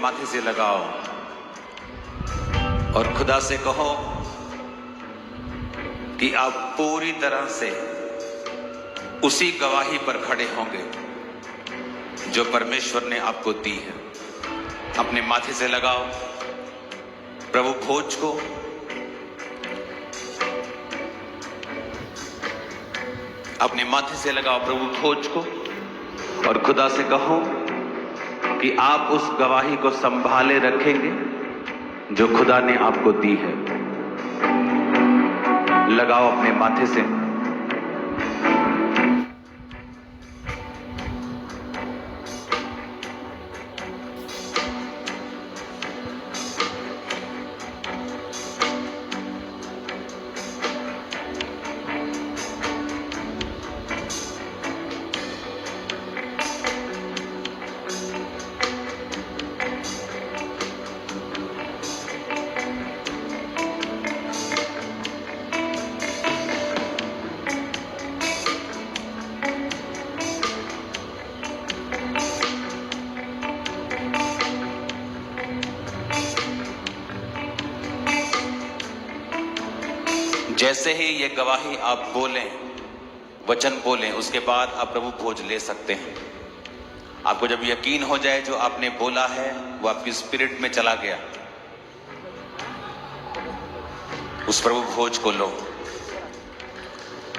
माथे से लगाओ और खुदा से कहो कि आप पूरी तरह से उसी गवाही पर खड़े होंगे जो परमेश्वर ने आपको दी है। अपने माथे से लगाओ प्रभु भोज को, अपने माथे से लगाओ प्रभु भोज को और खुदा से कहो कि आप उस गवाही को संभाले रखेंगे जो खुदा ने आपको दी है। लगाओ अपने माथे से। जैसे ही ये गवाही आप बोलें, वचन बोलें, उसके बाद आप प्रभु भोज ले सकते हैं। आपको जब यकीन हो जाए जो आपने बोला है वो आपकी स्पिरिट में चला गया, उस प्रभु भोज को लो,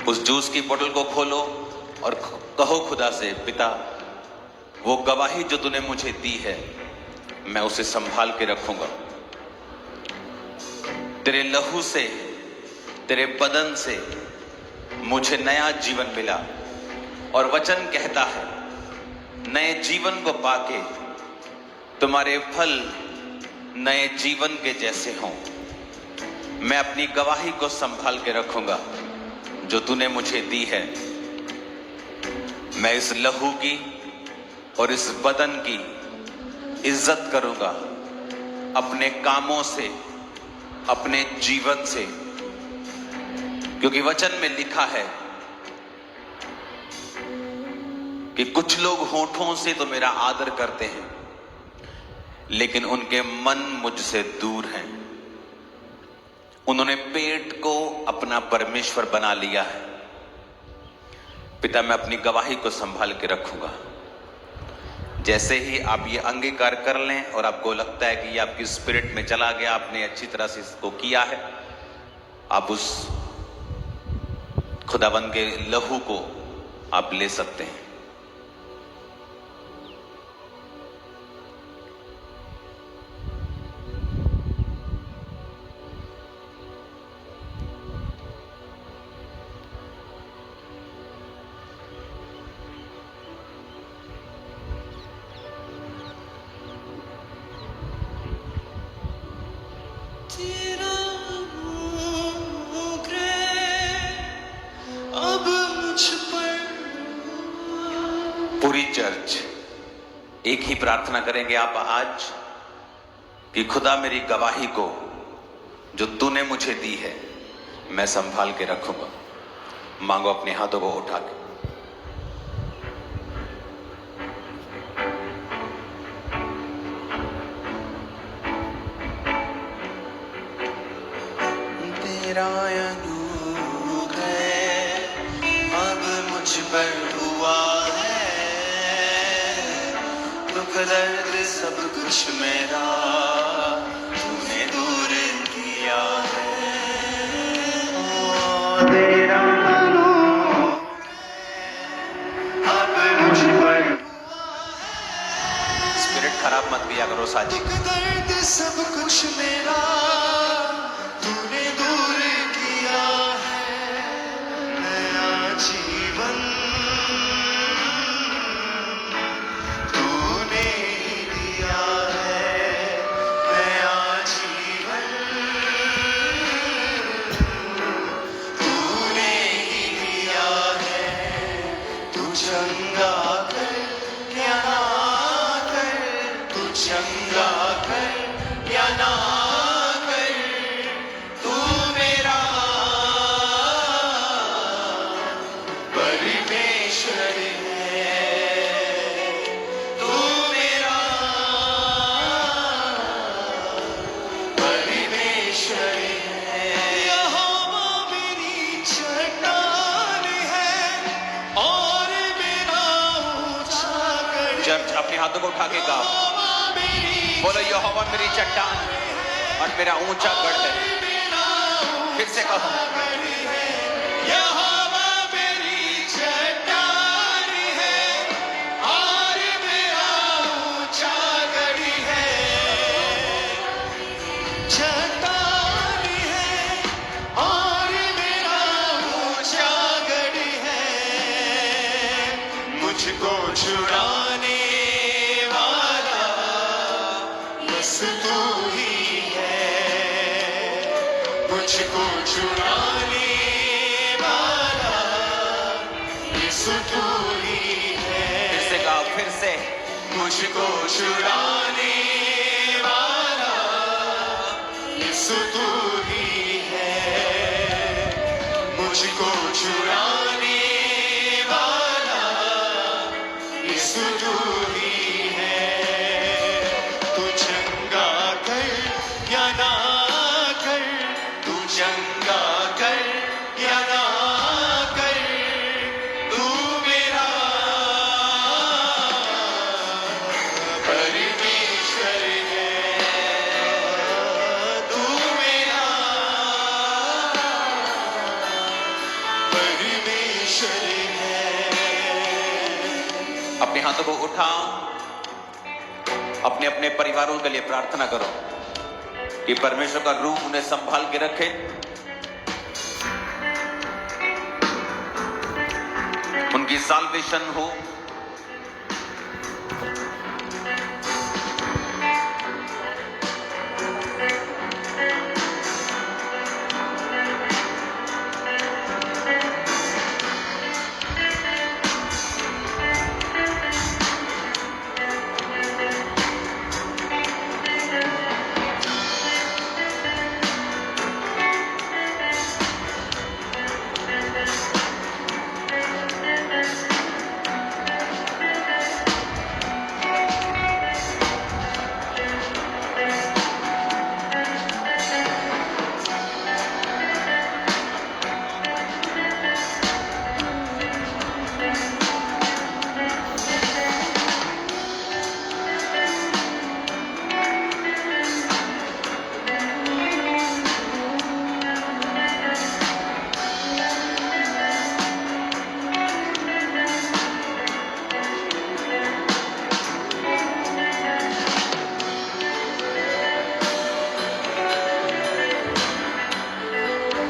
उस जूस की बोतल को खोलो और कहो खुदा से, पिता वो गवाही जो तूने मुझे दी है मैं उसे संभाल के रखूंगा। तेरे लहू से, तेरे बदन से मुझे नया जीवन मिला और वचन कहता है नए जीवन को पाके तुम्हारे फल नए जीवन के जैसे हों। मैं अपनी गवाही को संभाल के रखूंगा जो तूने मुझे दी है। मैं इस लहू की और इस बदन की इज्जत करूंगा अपने कामों से, अपने जीवन से, क्योंकि वचन में लिखा है कि कुछ लोग होठों से तो मेरा आदर करते हैं लेकिन उनके मन मुझसे दूर हैं। उन्होंने पेट को अपना परमेश्वर बना लिया है। पिता मैं अपनी गवाही को संभाल के रखूंगा। जैसे ही आप ये अंगीकार कर लें और आपको लगता है कि ये आपकी स्पिरिट में चला गया, आपने अच्छी तरह से इसको किया है, आप उस खुदाबंद के लहू को आप ले सकते हैं। पूरी चर्च एक ही प्रार्थना करेंगे आप आज कि खुदा मेरी गवाही को जो तूने मुझे दी है मैं संभाल के रखूंगा। मांगो अपने हाथों को उठा के। तेरा अनुग्रह अब मुझ पर हुआ है, दुख दर्द सब कुछ मेरा तूने दूर किया है। ओ तेरा अनुग्रह अब मुझ पर स्पिरिट खराब मत किया करो साजी। दुख दर्द सब कुछ मेरा तूने दूर किया है। नया जीवन तूने दिया है, नया जीवन तूने ही दिया है। तू चंगा कर या ना कर, तू चंगा कर या ना हाथों को उठा के गाओ, बोलो यहोवा मेरी चट्टान और मेरा ऊंचा गढ़ है। फिर से कहो, यहोवा मेरी चट्टान है और मेरा ऊंचा गढ़ है। चट्टान है और मेरा ऊंचा गढ़ है। मुझको छुड़ाने वाला बस तू ही है। मुझको छुड़ाने वाला यीशु तू ही है। फिर से गाओ, फिर से। मुझको छुड़ाने वाला यीशु तू ही है। मुझको छुड़ाने वाला यीशु तू ही है। तू चंगा कर या ना कर, तू चंगा कर या ना कर, तू मेरा परमेश्वर है। तू मेरा परमेश्वर है। अपने हाथों को उठाओ, अपने अपने परिवारों के लिए प्रार्थना करो कि परमेश्वर का रूह उन्हें संभाल के रखे, उनकी साल्वेशन हो।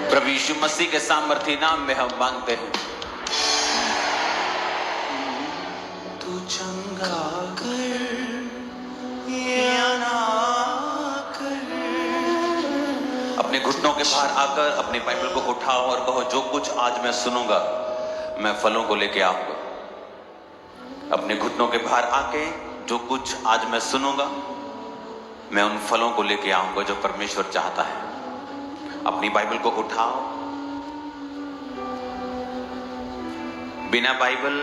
प्रभु यीशु मसीह के सामर्थी नाम में हम मांगते हैं। तू चंगा कर या ना कर। अपने घुटनों के बाहर आकर अपनी बाइबल को उठाओ और कहो, जो कुछ आज मैं सुनूंगा मैं फलों को लेके आऊंगा। अपने घुटनों के बाहर आके जो कुछ आज मैं सुनूंगा मैं उन फलों को लेके आऊंगा जो परमेश्वर चाहता है। अपनी बाइबल को उठाओ। बिना बाइबल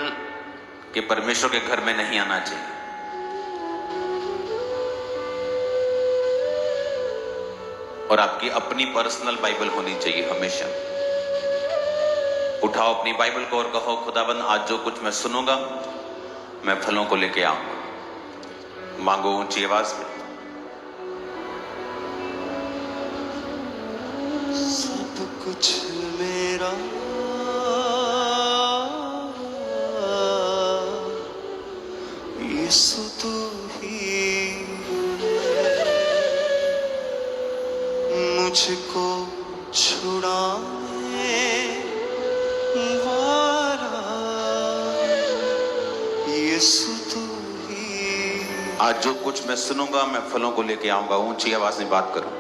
के परमेश्वर के घर में नहीं आना चाहिए। और आपकी अपनी पर्सनल बाइबल होनी चाहिए हमेशा। उठाओ अपनी बाइबल को और कहो, खुदाबंद आज जो कुछ मैं सुनूंगा मैं फलों को लेके आऊंगा। मांगो ऊंची आवाज में। सब कुछ मेरा यीशु तू ही मुझको छुड़ाने वाला यीशु तू ही। आज जो कुछ मैं सुनूंगा मैं फलों को लेके आऊंगा। ऊंची आवाज में बात करो।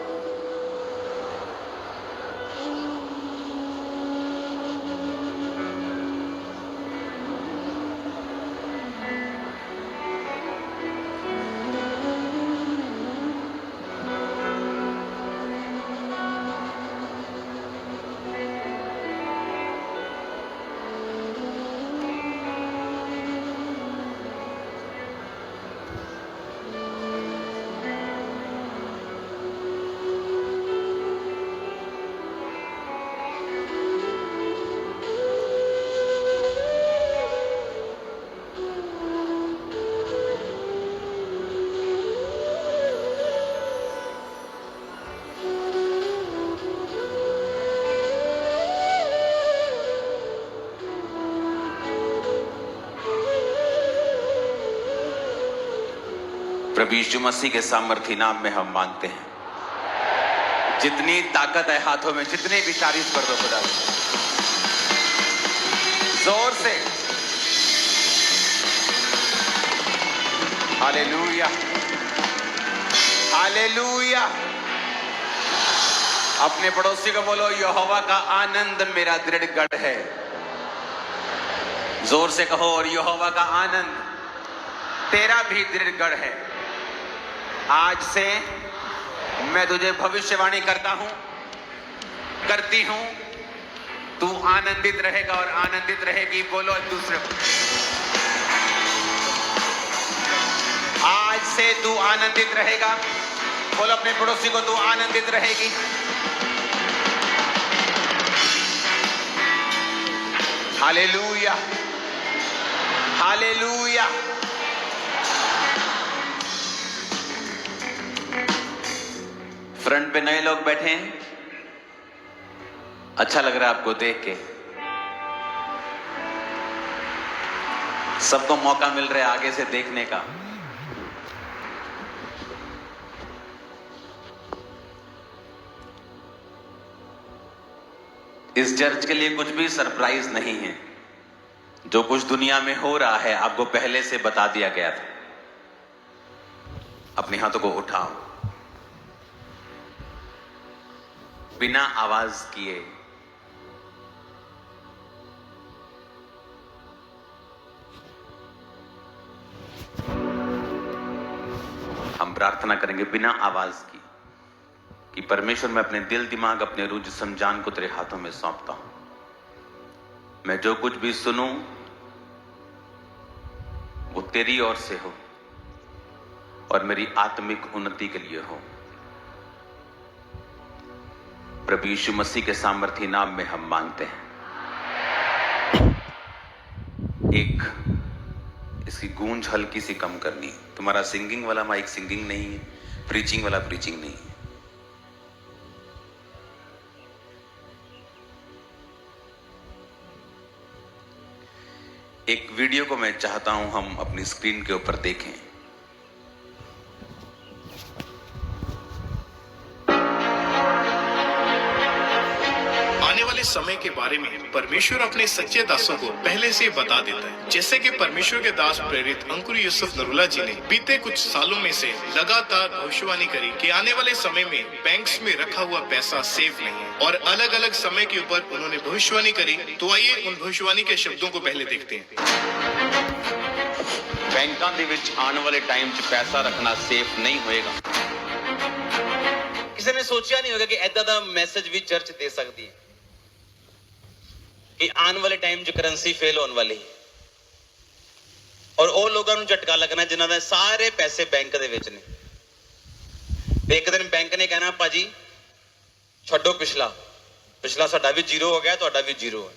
प्रभु यीशु मसीह के सामर्थी नाम में हम मांगते हैं। जितनी ताकत है हाथों में, जितनी भी तारीफ कर दो खुदा की। जोर से हालेलुया, हालेलुया। अपने पड़ोसी को बोलो, यहोवा का आनंद मेरा दृढ़ गढ़ है। जोर से कहो, और यहोवा का आनंद तेरा भी दृढ़ गढ़ है। आज से मैं तुझे भविष्यवाणी करता हूं, करती हूं, तू आनंदित रहेगा और आनंदित रहेगी। बोलो एक दूसरे को, आज से तू आनंदित रहेगा। बोलो अपने पड़ोसी को, तू आनंदित रहेगी। Hallelujah, hallelujah. फ्रंट पे नए लोग बैठे हैं, अच्छा लग रहा है आपको देख के। सबको मौका मिल रहा है आगे से देखने का। इस चर्च के लिए कुछ भी सरप्राइज नहीं है। जो कुछ दुनिया में हो रहा है आपको पहले से बता दिया गया था। अपने हाथों को उठाओ, बिना आवाज किए। हम प्रार्थना करेंगे बिना आवाज की कि परमेश्वर, मैं अपने दिल, दिमाग, अपने रूह, जिस्म, जान को तेरे हाथों में सौंपता हूं। मैं जो कुछ भी सुनूं वो तेरी ओर से हो और मेरी आत्मिक उन्नति के लिए हो। प्रभु यीशु मसीह के सामर्थी नाम में हम मांगते हैं। एक इसकी गूंज हल्की सी कम करनी। तुम्हारा सिंगिंग वाला माइक सिंगिंग नहीं है, प्रीचिंग वाला प्रीचिंग नहीं है। एक वीडियो को मैं चाहता हूं हम अपनी स्क्रीन के ऊपर देखें। आने वाले समय के बारे में परमेश्वर अपने सच्चे दासों को पहले से बता देता है। जैसे कि परमेश्वर के दास प्रेरित अंकुर यूसुफ नरूला जी ने बीते कुछ सालों में से लगातार भविष्यवाणी करी कि आने वाले समय में बैंक्स में रखा हुआ पैसा सेफ नहीं है, और अलग अलग समय के ऊपर उन्होंने भविष्यवाणी करी। तो आइए उन भविष्यवाणी के शब्दों को पहले देखते हैं। बैंकों ਦੇ ਵਿੱਚ ਆਉਣ ਵਾਲੇ ਟਾਈਮ 'ਚ ਪੈਸਾ ਰੱਖਣਾ ਸੇਫ ਨਹੀਂ ਹੋਏਗਾ। ਕਿਸੇ ਨੇ ਸੋਚਿਆ ਨਹੀਂ ਹੋਗਾ ਕਿ ਐਦਾਂ ਦਾ ਮੈਸੇਜ ਵੀ ਚਰਚ ਦੇ ਸਕਦੀ ਹੈ ਕਿ ਆਉਣ ਵਾਲੇ ਟਾਈਮ 'ਚ ਕਰੰਸੀ ਫੇਲ ਹੋਣ ਵਾਲੀ ਹੈ, ਔਰ ਉਹ ਲੋਕਾਂ ਨੂੰ ਝਟਕਾ ਲੱਗਣਾ ਜਿਨ੍ਹਾਂ ਦੇ ਸਾਰੇ ਪੈਸੇ ਬੈਂਕ ਦੇ ਵਿੱਚ ਨੇ। ਤੇ ਇੱਕ ਦਿਨ ਬੈਂਕ ਨੇ ਕਹਿਣਾ, ਭਾਜੀ ਛੱਡੋ ਪਿਛਲਾ ਸਾਡਾ ਵੀ ਜ਼ੀਰੋ ਹੋ ਗਿਆ, ਤੁਹਾਡਾ ਵੀ ਜ਼ੀਰੋ ਹੈ।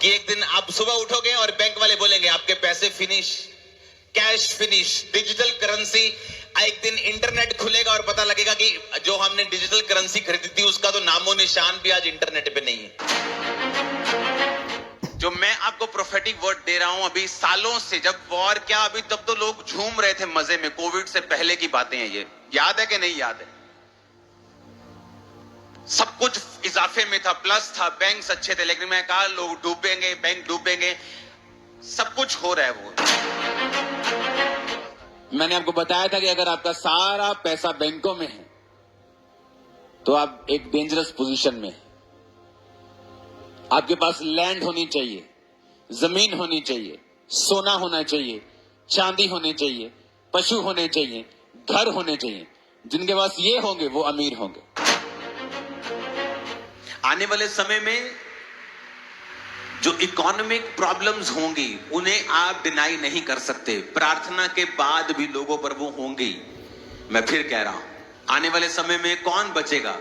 कि एक दिन आप सुबह उठोगे और बैंक वाले बोलेंगे आपके पैसे finish, cash finish, digital currency. एक दिन इंटरनेट खुलेगा और पता लगेगा कि जो हमने डिजिटल करेंसी खरीदी थी उसका तो नामो निशान भी आज इंटरनेट पे नहीं है। जो मैं आपको प्रोफेटिक वर्ड दे रहा हूं, अभी सालों से, जब वॉर क्या, अभी तब तो लोग झूम रहे थे मजे में। कोविड से पहले की बातें हैं ये, याद है कि नहीं याद है? सब कुछ इजाफे में था, प्लस था, बैंक्स अच्छे थे, लेकिन मैं कहा लोग डूबेंगे, बैंक डूबेंगे, सब कुछ हो रहा है वो। मैंने आपको बताया था कि अगर आपका सारा पैसा बैंकों में है तो आप एक डेंजरस पोजीशन में हैं। आपके पास लैंड होनी चाहिए, जमीन होनी चाहिए, सोना होना चाहिए, चांदी होनी चाहिए, पशु होने चाहिए, घर होने चाहिए। जिनके पास ये होंगे वो अमीर होंगे। आने वाले समय में जो इकोनॉमिक प्रॉब्लम्स होंगी उन्हें आप डिनाई नहीं कर सकते। प्रार्थना के बाद भी लोगों पर वो होंगी। मैं फिर कह रहा हूं, आने वाले समय में कौन बचेगा?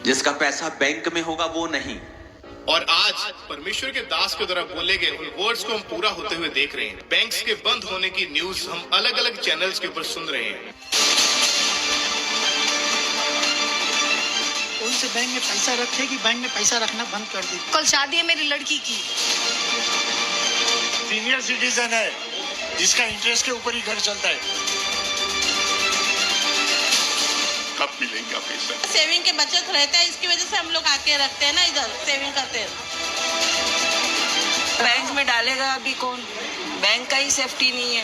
जिसका पैसा बैंक में होगा वो नहीं। और आज परमेश्वर के दास के द्वारा बोले गए उन वर्ड्स को हम पूरा होते हुए देख रहे हैं। बैंक्स के बंद होने की न्यूज हम अलग अलग चैनल्स के ऊपर सुन रहे हैं। उनसे बैंक में पैसा रखे कि बैंक में पैसा रखना बंद कर दी। कल शादी है मेरी लड़की की। सीनियर सिटीजन है, जिसका इंटरेस्ट के ऊपर ही घर चलता है। कब मिलेगा पैसा? सेविंग के बचत रहता है, इसकी वजह से हम लोग आके रखते हैं ना, इधर सेविंग करते हैं। बैंक में डालेगा अभी कौन? बैंक का ही सेफ्टी नहीं है।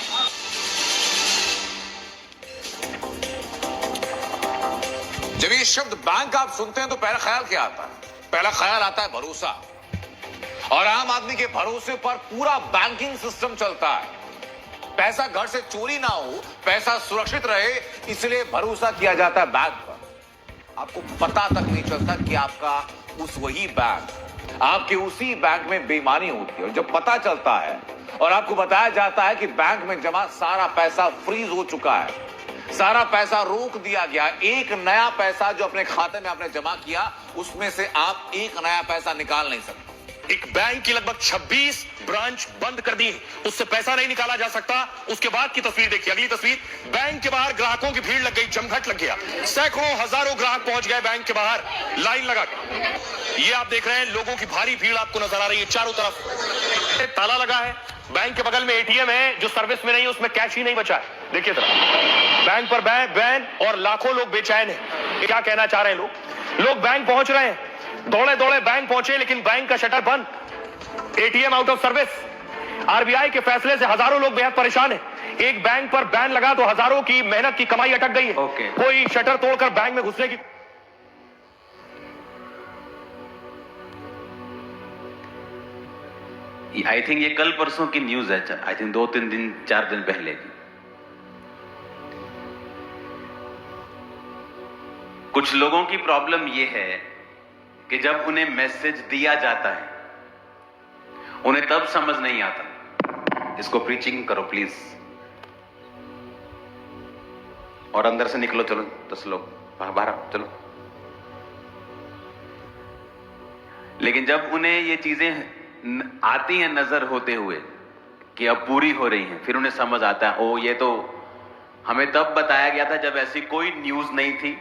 जब ये शब्द बैंक आप सुनते हैं तो पहला ख्याल क्या आता है? पहला ख्याल आता है भरोसा। और आम आदमी के भरोसे पर पूरा बैंकिंग सिस्टम चलता है। पैसा घर से चोरी ना हो, पैसा सुरक्षित रहे, इसलिए भरोसा किया जाता है बैंक पर। आपको पता तक नहीं चलता कि आपका वही बैंक, आपके उसी बैंक में बेईमानी होती है। और जब पता चलता है और आपको बताया जाता है कि बैंक में जमा सारा पैसा फ्रीज हो चुका है, सारा पैसा रोक दिया गया, एक नया पैसा जो अपने खाते में आपने जमा किया उसमें से आप एक नया पैसा निकाल नहीं सकते। एक बैंक की लगभग 26 ब्रांच बंद कर दी, उससे पैसा नहीं निकाला जा सकता। उसके बाद की तस्वीर देखिए, अगली तस्वीर। बैंक के बाहर ग्राहकों की भीड़ लग गई, जमघट लग गया। सैकड़ों हजारों ग्राहक पहुंच गए बैंक के बाहर लाइन लगा के। ये आप देख रहे हैं, लोगों की भारी भीड़ आपको नजर आ रही है चारों तरफ। ताला लगा है, बैंक के बगल में एटीएम है जो सर्विस में नहीं है, उसमें कैश ही नहीं बचा है। देखिए जरा, बैंक पर बैन और लाखों लोग बेचैन है। क्या कहना चाह रहे हैं लोग बैंक पहुंच रहे हैं, दौड़े दौड़े बैंक पहुंचे, लेकिन बैंक का शटर बंद, ATM out of service. RBI के फैसले से हजारों लोग बेहद परेशान हैं। एक बैंक पर बैन लगा तो हजारों की मेहनत की कमाई अटक गई है। कोई शटर तोड़कर बैंक में घुसने की आई थिंक ये कल परसों की न्यूज है, आई थिंक 2-3 दिन 4 दिन पहले की। कुछ लोगों की प्रॉब्लम ये है कि जब उन्हें मैसेज दिया जाता है उन्हें तब समझ नहीं आता। इसको प्रीचिंग करो प्लीज, और अंदर से निकलो, चलो 10 लोग बाहर आओ, चलो। लेकिन जब उन्हें ये चीजें आती हैं नजर होते हुए कि अब पूरी हो रही हैं, फिर उन्हें समझ आता है, ओ ये तो हमें तब बताया गया था जब ऐसी कोई न्यूज नहीं थी,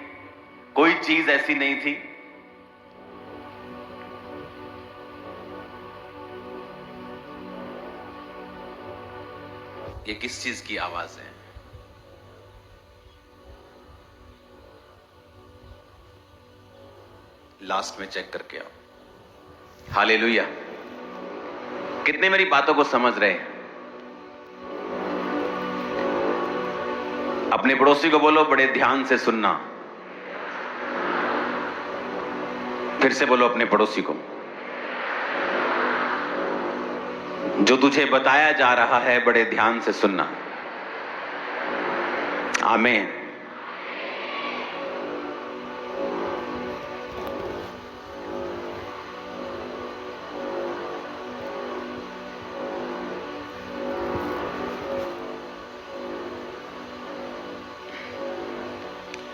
कोई चीज ऐसी नहीं थी। ये किस चीज की आवाज है? लास्ट में चेक करके आओ। हालेलुया। कितने मेरी बातों को समझ रहे हैं? अपने पड़ोसी को बोलो बड़े ध्यान से सुनना। फिर से बोलो अपने पड़ोसी को, जो तुझे बताया जा रहा है बड़े ध्यान से सुनना। आमीन।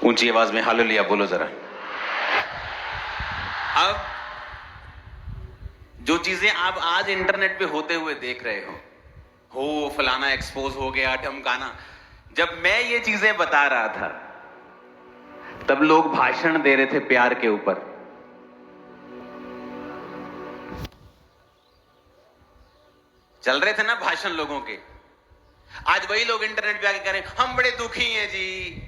ऊंची आवाज में हालेलुया बोलो जरा। अब जो चीजें आप आज इंटरनेट पे होते हुए देख रहे हो फलाना एक्सपोज हो गया, ढमकाना, जब मैं ये चीजें बता रहा था तब लोग भाषण दे रहे थे प्यार के ऊपर। चल रहे थे ना भाषण लोगों के। आज वही लोग इंटरनेट पे आके कह रहे हैं हम बड़े दुखी हैं जी।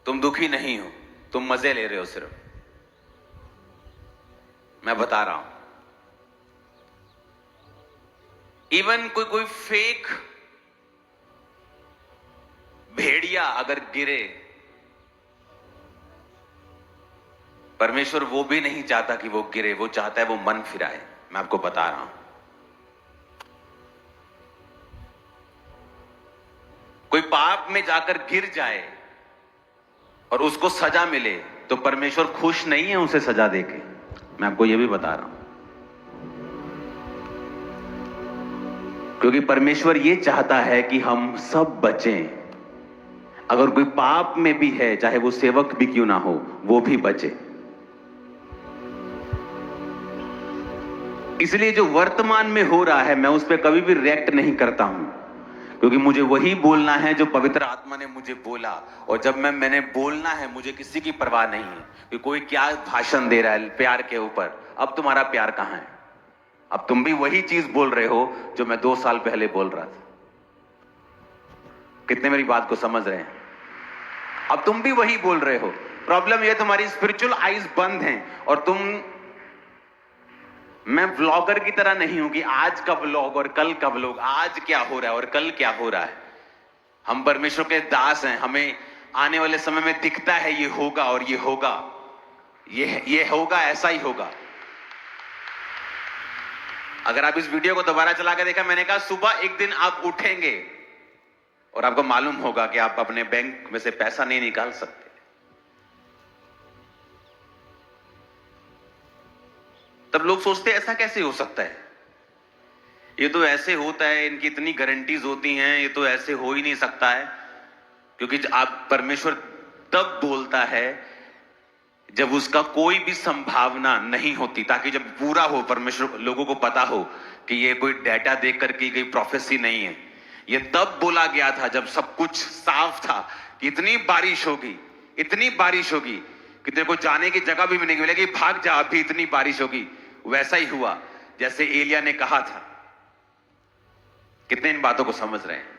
तुम दुखी नहीं हो, तुम मजे ले रहे हो सिर्फ। मैं बता रहा हूं, इवन कोई फेक भेड़िया अगर गिरे, परमेश्वर वो भी नहीं चाहता कि वो गिरे, वो चाहता है वो मन फिराए। मैं आपको बता रहा हूं, कोई पाप में जाकर गिर जाए और उसको सजा मिले तो परमेश्वर खुश नहीं है उसे सजा देके। मैं आपको यह भी बता रहा हूं, क्योंकि परमेश्वर यह चाहता है कि हम सब बचें। अगर कोई पाप में भी है, चाहे वो सेवक भी क्यों ना हो, वो भी बचे। इसलिए जो वर्तमान में हो रहा है मैं उस पर कभी भी रिएक्ट नहीं करता हूं, क्योंकि मुझे वही बोलना है जो पवित्र आत्मा ने मुझे बोला। और जब मैंने बोलना है, मुझे किसी की परवाह नहीं है कि कोई क्या भाषण दे रहा है प्यार के ऊपर। अब तुम्हारा प्यार कहां है? अब तुम भी वही चीज बोल रहे हो जो मैं 2 साल पहले बोल रहा था। कितने मेरी बात को समझ रहे हैं? अब तुम भी वही बोल रहे हो। प्रॉब्लम यह तुम्हारी स्पिरिचुअल आईज बंद हैं और तुम, मैं व्लॉगर की तरह नहीं हूं कि आज का व्लॉग और कल का व्लॉग, आज क्या हो रहा है और कल क्या हो रहा है। हम परमेश्वर के दास हैं, हमें आने वाले समय में दिखता है ये होगा और ये होगा, ये होगा, ऐसा ही होगा। अगर आप इस वीडियो को दोबारा चला के देखा, मैंने कहा सुबह एक दिन आप उठेंगे और आपको मालूम होगा कि आप अपने बैंक में से पैसा नहीं निकाल सकते। तब लोग सोचते हैं ऐसा कैसे हो सकता है, ये तो ऐसे होता है, इनकी इतनी गारंटीज होती हैं, ये तो ऐसे हो ही नहीं सकता है। क्योंकि आप, परमेश्वर तब बोलता है जब उसका कोई भी संभावना नहीं होती, ताकि जब पूरा हो, परमेश्वर लोगों को पता हो कि ये कोई डेटा देख कर की गई प्रोफेसी नहीं है। ये तब बोला गया था जब सब कुछ साफ था कि इतनी बारिश होगी, इतनी बारिश होगी कि तेरे को जाने की जगह भी नहीं मिलेगी, भाग जा, अभी इतनी बारिश होगी। वैसा ही हुआ जैसे एलिया ने कहा था। कितने इन बातों को समझ रहे हैं?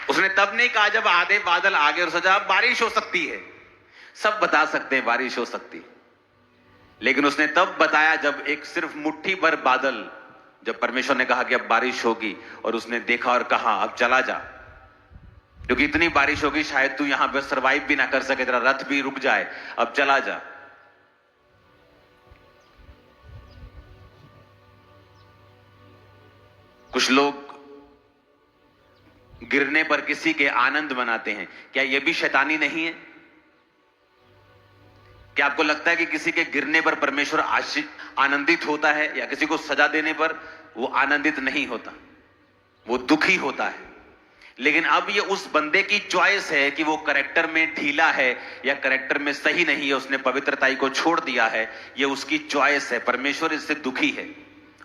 उसने तब नहीं कहा जब आधे बादल आ गए और सोचा बारिश हो सकती है। सब बता सकते हैं बारिश हो सकती है, लेकिन उसने तब बताया जब एक सिर्फ मुट्ठी भर बादल, जब परमेश्वर ने कहा कि अब बारिश होगी, और उसने देखा और कहा अब चला जा, क्योंकि इतनी बारिश होगी शायद तू यहां पे सरवाइव भी ना कर सके, तेरा रथ भी रुक जाए, अब चला जा। कुछ लोग गिरने पर किसी के आनंद मनाते हैं। क्या यह भी शैतानी नहीं है? क्या आपको लगता है कि किसी के गिरने पर परमेश्वर आनंदित होता है, या किसी को सजा देने पर वो आनंदित नहीं होता, वो दुखी होता है? लेकिन अब ये उस बंदे की चॉइस है कि वो कैरेक्टर में ढीला है या कैरेक्टर में सही नहीं है, उसने पवित्रताई को छोड़ दिया है, ये उसकी चॉइस है। परमेश्वर इससे दुखी है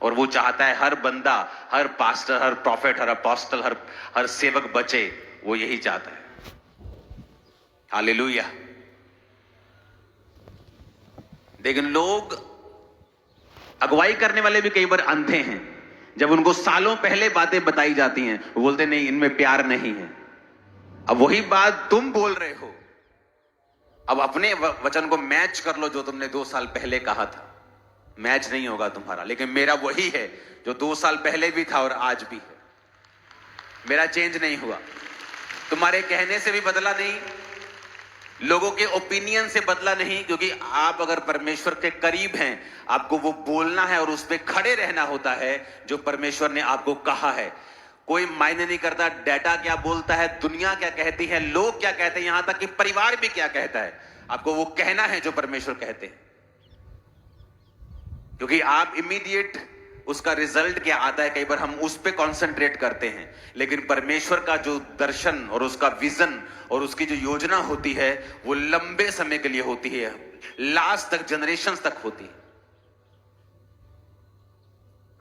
और वो चाहता है हर बंदा, हर पास्टर, हर प्रॉफिट, हर अपोस्टल, हर सेवक बचे। वो यही चाहता है। हालेलुया। लेकिन लोग, अगुवाई करने वाले भी कई बार अंधे हैं। जब उनको सालों पहले बातें बताई जाती हैं, वो बोलते नहीं, इनमें प्यार नहीं है। अब वही बात तुम बोल रहे हो, अब अपने वचन को मैच कर लो जो तुमने 2 साल पहले कहा था। मैच नहीं होगा तुम्हारा, लेकिन मेरा वही है जो 2 साल पहले भी था और आज भी है। मेरा चेंज नहीं हुआ। तुम्हारे कहने से भी बदला नहीं, लोगों के ओपिनियन से बदला नहीं, क्योंकि आप अगर परमेश्वर के करीब हैं, आपको वो बोलना है और उस पर खड़े रहना होता है जो परमेश्वर ने आपको कहा है। कोई मायने नहीं करता डेटा क्या बोलता है, दुनिया क्या कहती है, लोग क्या कहते हैं, यहां तक कि परिवार भी क्या कहता है। आपको वो कहना है जो परमेश्वर कहते हैं, क्योंकि आप इमीडिएट उसका रिजल्ट क्या आता है, कई बार हम उस पे कंसंट्रेट करते हैं, लेकिन परमेश्वर का जो दर्शन और उसका विजन और उसकी जो योजना होती है वो लंबे समय के लिए होती है, लास्ट तक, जनरेशंस तक होती है।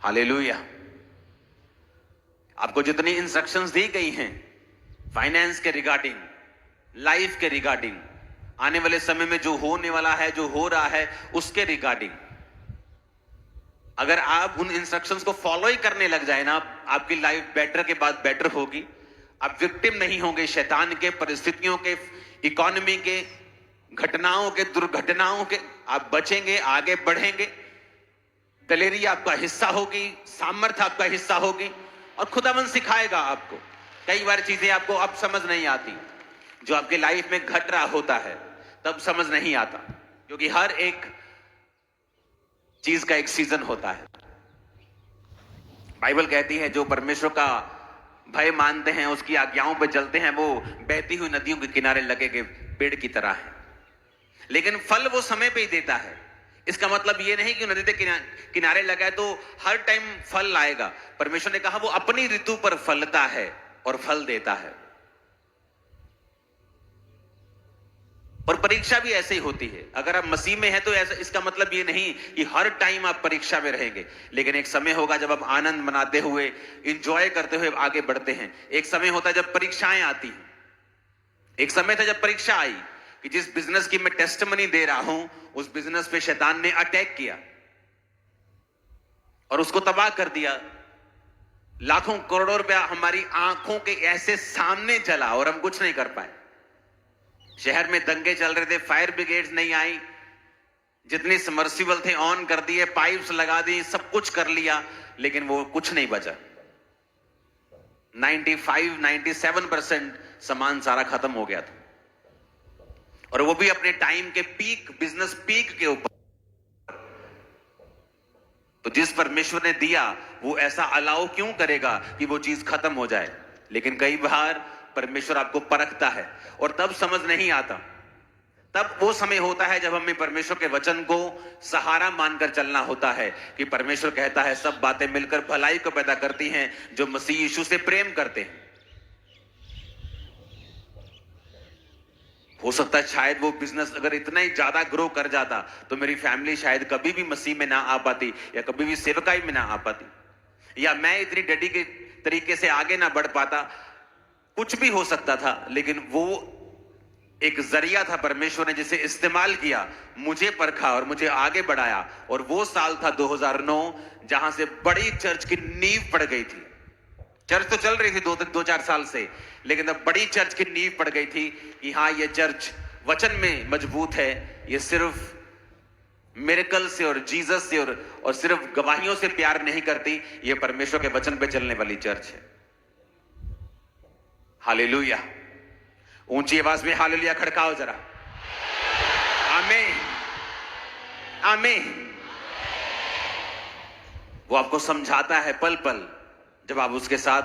हालेलुया। आपको जितनी इंस्ट्रक्शंस दी गई हैं फाइनेंस के रिगार्डिंग, लाइफ के रिगार्डिंग, आने वाले समय में जो होने वाला है, जो हो रहा है, उसके रिगार्डिंग, अगर आप उन इंस्ट्रक्शंस को फॉलो ही करने लग जाए ना, आपकी लाइफ बेटर के बाद बेटर होगी। आप विक्टिम नहीं होंगे शैतान के, परिस्थितियों के, इकोनॉमी के, घटनाओं के, दुर्घटनाओं के। आप बचेंगे, आगे बढ़ेंगे। दलेरी आपका हिस्सा होगी, सामर्थ्य आपका हिस्सा होगी, और खुदावन सिखाएगा आपको। कई बार चीजें आपको अब समझ नहीं आती, जो आपके लाइफ में घट रहा होता है तब समझ नहीं आता, क्योंकि हर एक चीज का एक सीजन होता है। बाइबल कहती है जो परमेश्वर का भय मानते हैं, उसकी आज्ञाओं पर चलते हैं, वो बहती हुई नदियों के किनारे लगे के पेड़ की तरह है। लेकिन फल वो समय पे ही देता है। इसका मतलब ये नहीं कि नदी के किनारे लगा है तो हर टाइम फल लाएगा। परमेश्वर ने कहा वो अपनी ऋतु पर फलता है और फल देता है। और परीक्षा भी ऐसे ही होती है। अगर आप मसीह में हैं तो ऐसा, इसका मतलब ये नहीं कि हर टाइम आप परीक्षा में रहेंगे, लेकिन एक समय होगा जब आप आनंद मनाते हुए, इंजॉय करते हुए आगे बढ़ते हैं। एक समय होता है जब परीक्षाएं आती हैं। एक समय था जब परीक्षा आई कि जिस बिजनेस की मैं टेस्टिमनी दे रहा हूं, उस बिजनेस पे शैतान ने अटैक किया। और उसको तबाह कर दिया। लाखों करोड़ों रुपया हमारी आंखों के ऐसे सामने चला और हम कुछ नहीं कर पाए। शहर में दंगे चल रहे थे, फायर ब्रिगेड्स नहीं आई, जितने सबमर्सिबल थे ऑन कर दिए, पाइप्स लगा दी, सब कुछ कर लिया, लेकिन वो कुछ नहीं बचा। 95-97% सामान सारा खत्म हो गया था, और वो भी अपने टाइम के पीक, बिजनेस पीक के ऊपर। तो जिस परमेश्वर ने दिया वो ऐसा अलाउ क्यों करेगा कि वो चीज खत्म हो जाए? लेकिन कई बार परमेश्वर आपको परखता है और तब समझ नहीं आता। तब वो समय होता है जब हमें परमेश्वर के वचन को सहारा मानकर चलना होता है कि परमेश्वर कहता है सब बातें मिलकर भलाई को पैदा करती हैं जो मसीह यीशु से प्रेम करते हैं। हो सकता है शायद वो बिजनेस अगर इतना ही ज्यादा ग्रो कर जाता तो मेरी फैमिली शायद कभी भी मसीह में ना आ पाती, या कभी भी सेवकाई में ना आ पाती, या मैं इतनी डेडिकेट तरीके से आगे ना बढ़ पाता। कुछ भी हो सकता था, लेकिन वो एक जरिया था परमेश्वर ने जिसे इस्तेमाल किया, मुझे परखा और मुझे आगे बढ़ाया। और वो साल था 2009 जहां से बड़ी चर्च की नींव पड़ गई थी। चर्च तो चल रही थी 2-4 साल से, लेकिन अब बड़ी चर्च की नींव पड़ गई थी कि हाँ, ये चर्च वचन में मजबूत है, ये सिर्फ मिरेकल से और जीसस से और सिर्फ गवाहियों से प्यार नहीं करती, ये परमेश्वर के वचन पे चलने वाली चर्च है। हालेलुया! ऊंची आवाज में हालेलुया खड़काओ जरा। आमीन, आमीन। वो आपको समझाता है पल पल, जब आप उसके साथ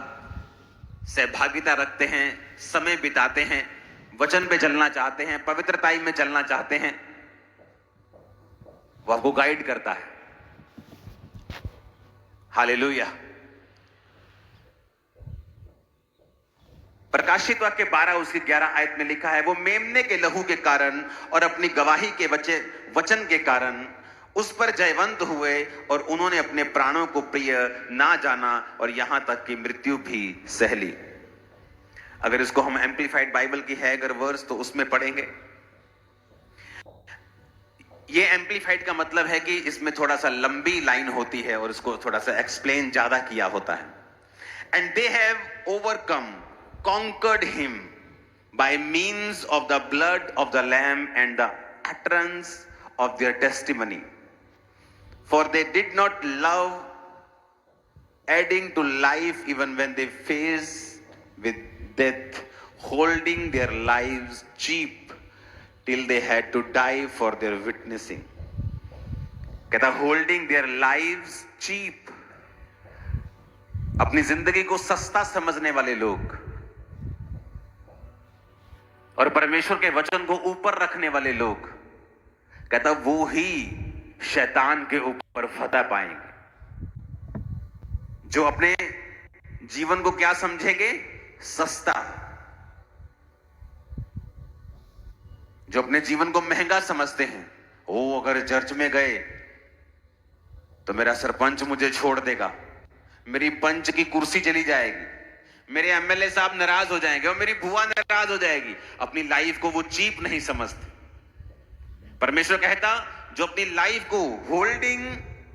सहभागिता रखते हैं, समय बिताते हैं, वचन पे चलना चाहते हैं, पवित्रताई में चलना चाहते हैं, वो आपको गाइड करता है। हालेलुया! प्रकाशित वाक्य 12 उसकी 11 आयत में लिखा है, वो मेमने के लहू के कारण और अपनी गवाही के वचन के कारण उस पर जयवंत हुए, और उन्होंने अपने प्राणों को प्रिय ना जाना और यहां तक कि मृत्यु भी सह ली। अगर इसको हम एम्प्लीफाइड बाइबल की है अगर वर्स, तो उसमें पढ़ेंगे। ये एम्प्लीफाइड का मतलब है कि इसमें थोड़ा सा लंबी लाइन होती है और इसको थोड़ा सा एक्सप्लेन ज्यादा किया होता है। And they have overcome, conquered him by means of the blood of the lamb and the utterance of their testimony, for they did not love adding to life even when they faced with death, holding their lives cheap till they had to die for their witnessing. कहता holding their lives cheap, अपनी जिंदगी को सस्ता समझने वाले लोग और परमेश्वर के वचन को ऊपर रखने वाले लोग, कहता वो ही शैतान के ऊपर फतह पाएंगे। जो अपने जीवन को क्या समझेंगे? सस्ता। जो अपने जीवन को महंगा समझते हैं, ओ अगर चर्च में गए तो मेरा सरपंच मुझे छोड़ देगा, मेरी पंच की कुर्सी चली जाएगी, मेरे एमएलए साहब नाराज हो जाएंगे और मेरी बुआ नाराज हो जाएगी। अपनी लाइफ को वो चीप नहीं समझते। परमेश्वर कहता जो अपनी लाइफ को होल्डिंग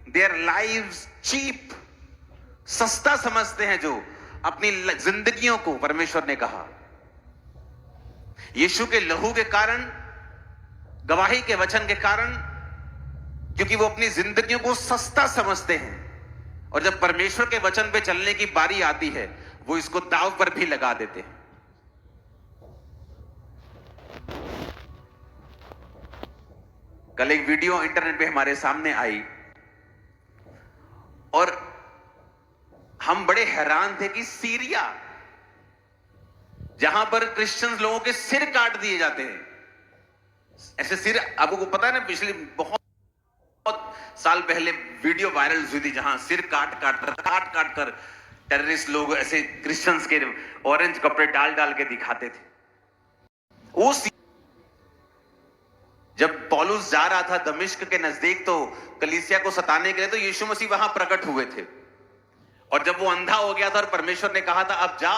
देयर लाइव्स चीप, सस्ता समझते हैं, जो अपनी जिंदगियों को, परमेश्वर ने कहा यीशु के लहू के कारण, गवाही के वचन के कारण, क्योंकि वो अपनी जिंदगियों को सस्ता समझते हैं, और जब परमेश्वर के वचन पे चलने की बारी आती है वो इसको दांव पर भी लगा देते हैं। कल एक वीडियो इंटरनेट पे हमारे सामने आई और हम बड़े हैरान थे कि सीरिया, जहां पर क्रिश्चियंस लोगों के सिर काट दिए जाते हैं, ऐसे सिर, आपको पता है ना, पिछले बहुत साल पहले वीडियो वायरल हुई थी जहां सिर काट काट कर टेररिस्ट लोग ऐसे क्रिश्चियंस के ऑरेंज कपड़े डाल के दिखाते थे। वो जब पौलुस जा रहा था दमिश्क के नजदीक तो कलीसिया को सताने के लिए, तो यीशु मसीह वहां प्रकट हुए थे, और जब वो अंधा हो गया था और परमेश्वर ने कहा था अब जा,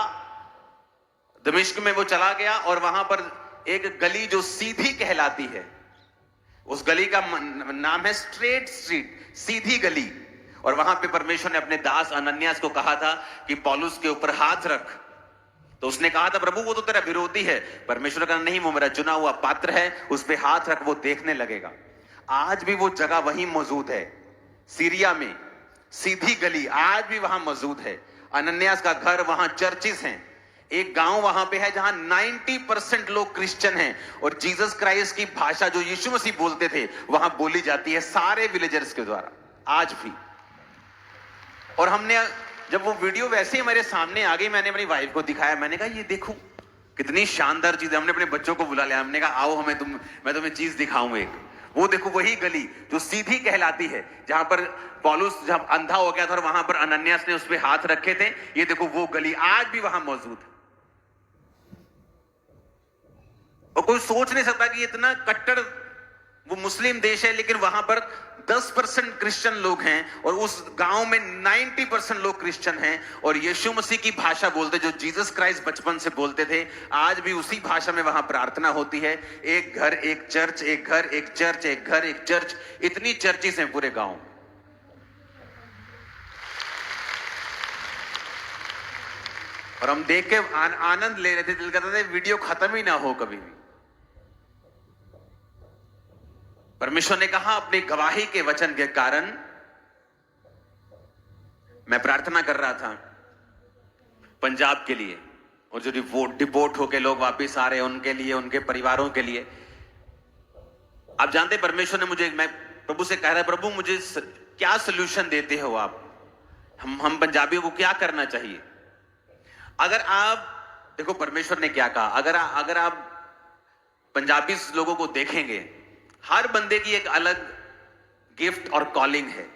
दमिश्क में वो चला गया और वहां पर एक गली जो सीधी कहलाती है, उस गली का नाम है स्ट्रेट स्ट्रीट, सीधी गली, और वहां पे परमेश्वर ने अपने दास अनन्यास को कहा था कि पौलुस के ऊपर हाथ रख। तो उसने कहा था प्रभु वो तो तेरा विरोधी है। परमेश्वर का नहीं, वो मेरा चुना हुआ पात्र है, उस पे हाथ रख, वो देखने लगेगा। आज भी वो जगह वहीं मौजूद है, सीरिया में सीधी गली आज भी वहां मौजूद है। अनन्यास का घर, वहां चर्चिस हैं। एक गांव वहां पे है जहां 90% लोग क्रिश्चियन हैं और जीसस क्राइस्ट की भाषा जो यीशु मसीह बोलते थे वहां बोली जाती है सारे विलेजर्स के द्वारा आज भी। और हमने जब वो वीडियो वैसे ही मेरे सामने आ गई, मैंने अपनी वाइफ को दिखाया, मैंने कहा ये देखो कितनी शानदार चीज है। हमने अपने बच्चों को बुला लिया, हमने कहा आओ मैं तुम्हें चीज दिखाऊं एक। वो देखो वही गली जो सीधी कहलाती है, जहां पर पौलुस जब अंधा हो गया था और वहां पर अनन्यास ने उस पे हाथ रखे थे, ये देखो वो गली आज भी वहां मौजूद है। और कोई सोच नहीं सकता कि इतना कट्टर वो मुस्लिम देश है, लेकिन वहां पर 10% क्रिश्चियन लोग हैं और उस गांव में 90% लोग क्रिश्चियन हैं और यीशु मसीह की भाषा बोलते, जो जीसस क्राइस्ट बचपन से बोलते थे। आज भी उसी भाषा में वहां प्रार्थना होती है। एक घर एक चर्च, एक घर एक चर्च, एक घर एक चर्च, इतनी चर्चेस हैं पूरे गांव। और हम देख के आनंद ले रहे थे, दिल करता था वीडियो खत्म ही ना हो कभी भी। परमेश्वर ने कहा अपनी गवाही के वचन के कारण, मैं प्रार्थना कर रहा था पंजाब के लिए, और जो डिपोर्ट होके लोग वापस आ रहे हैं उनके लिए, उनके परिवारों के लिए। आप जानते परमेश्वर ने मुझे, मैं प्रभु से कह रहा प्रभु मुझे क्या सोल्यूशन देते हो आप, हम पंजाबियों को क्या करना चाहिए। अगर आप देखो परमेश्वर ने क्या कहा, अगर आप पंजाबी लोगों को देखेंगे, हर बंदे की एक अलग गिफ्ट और कॉलिंग है।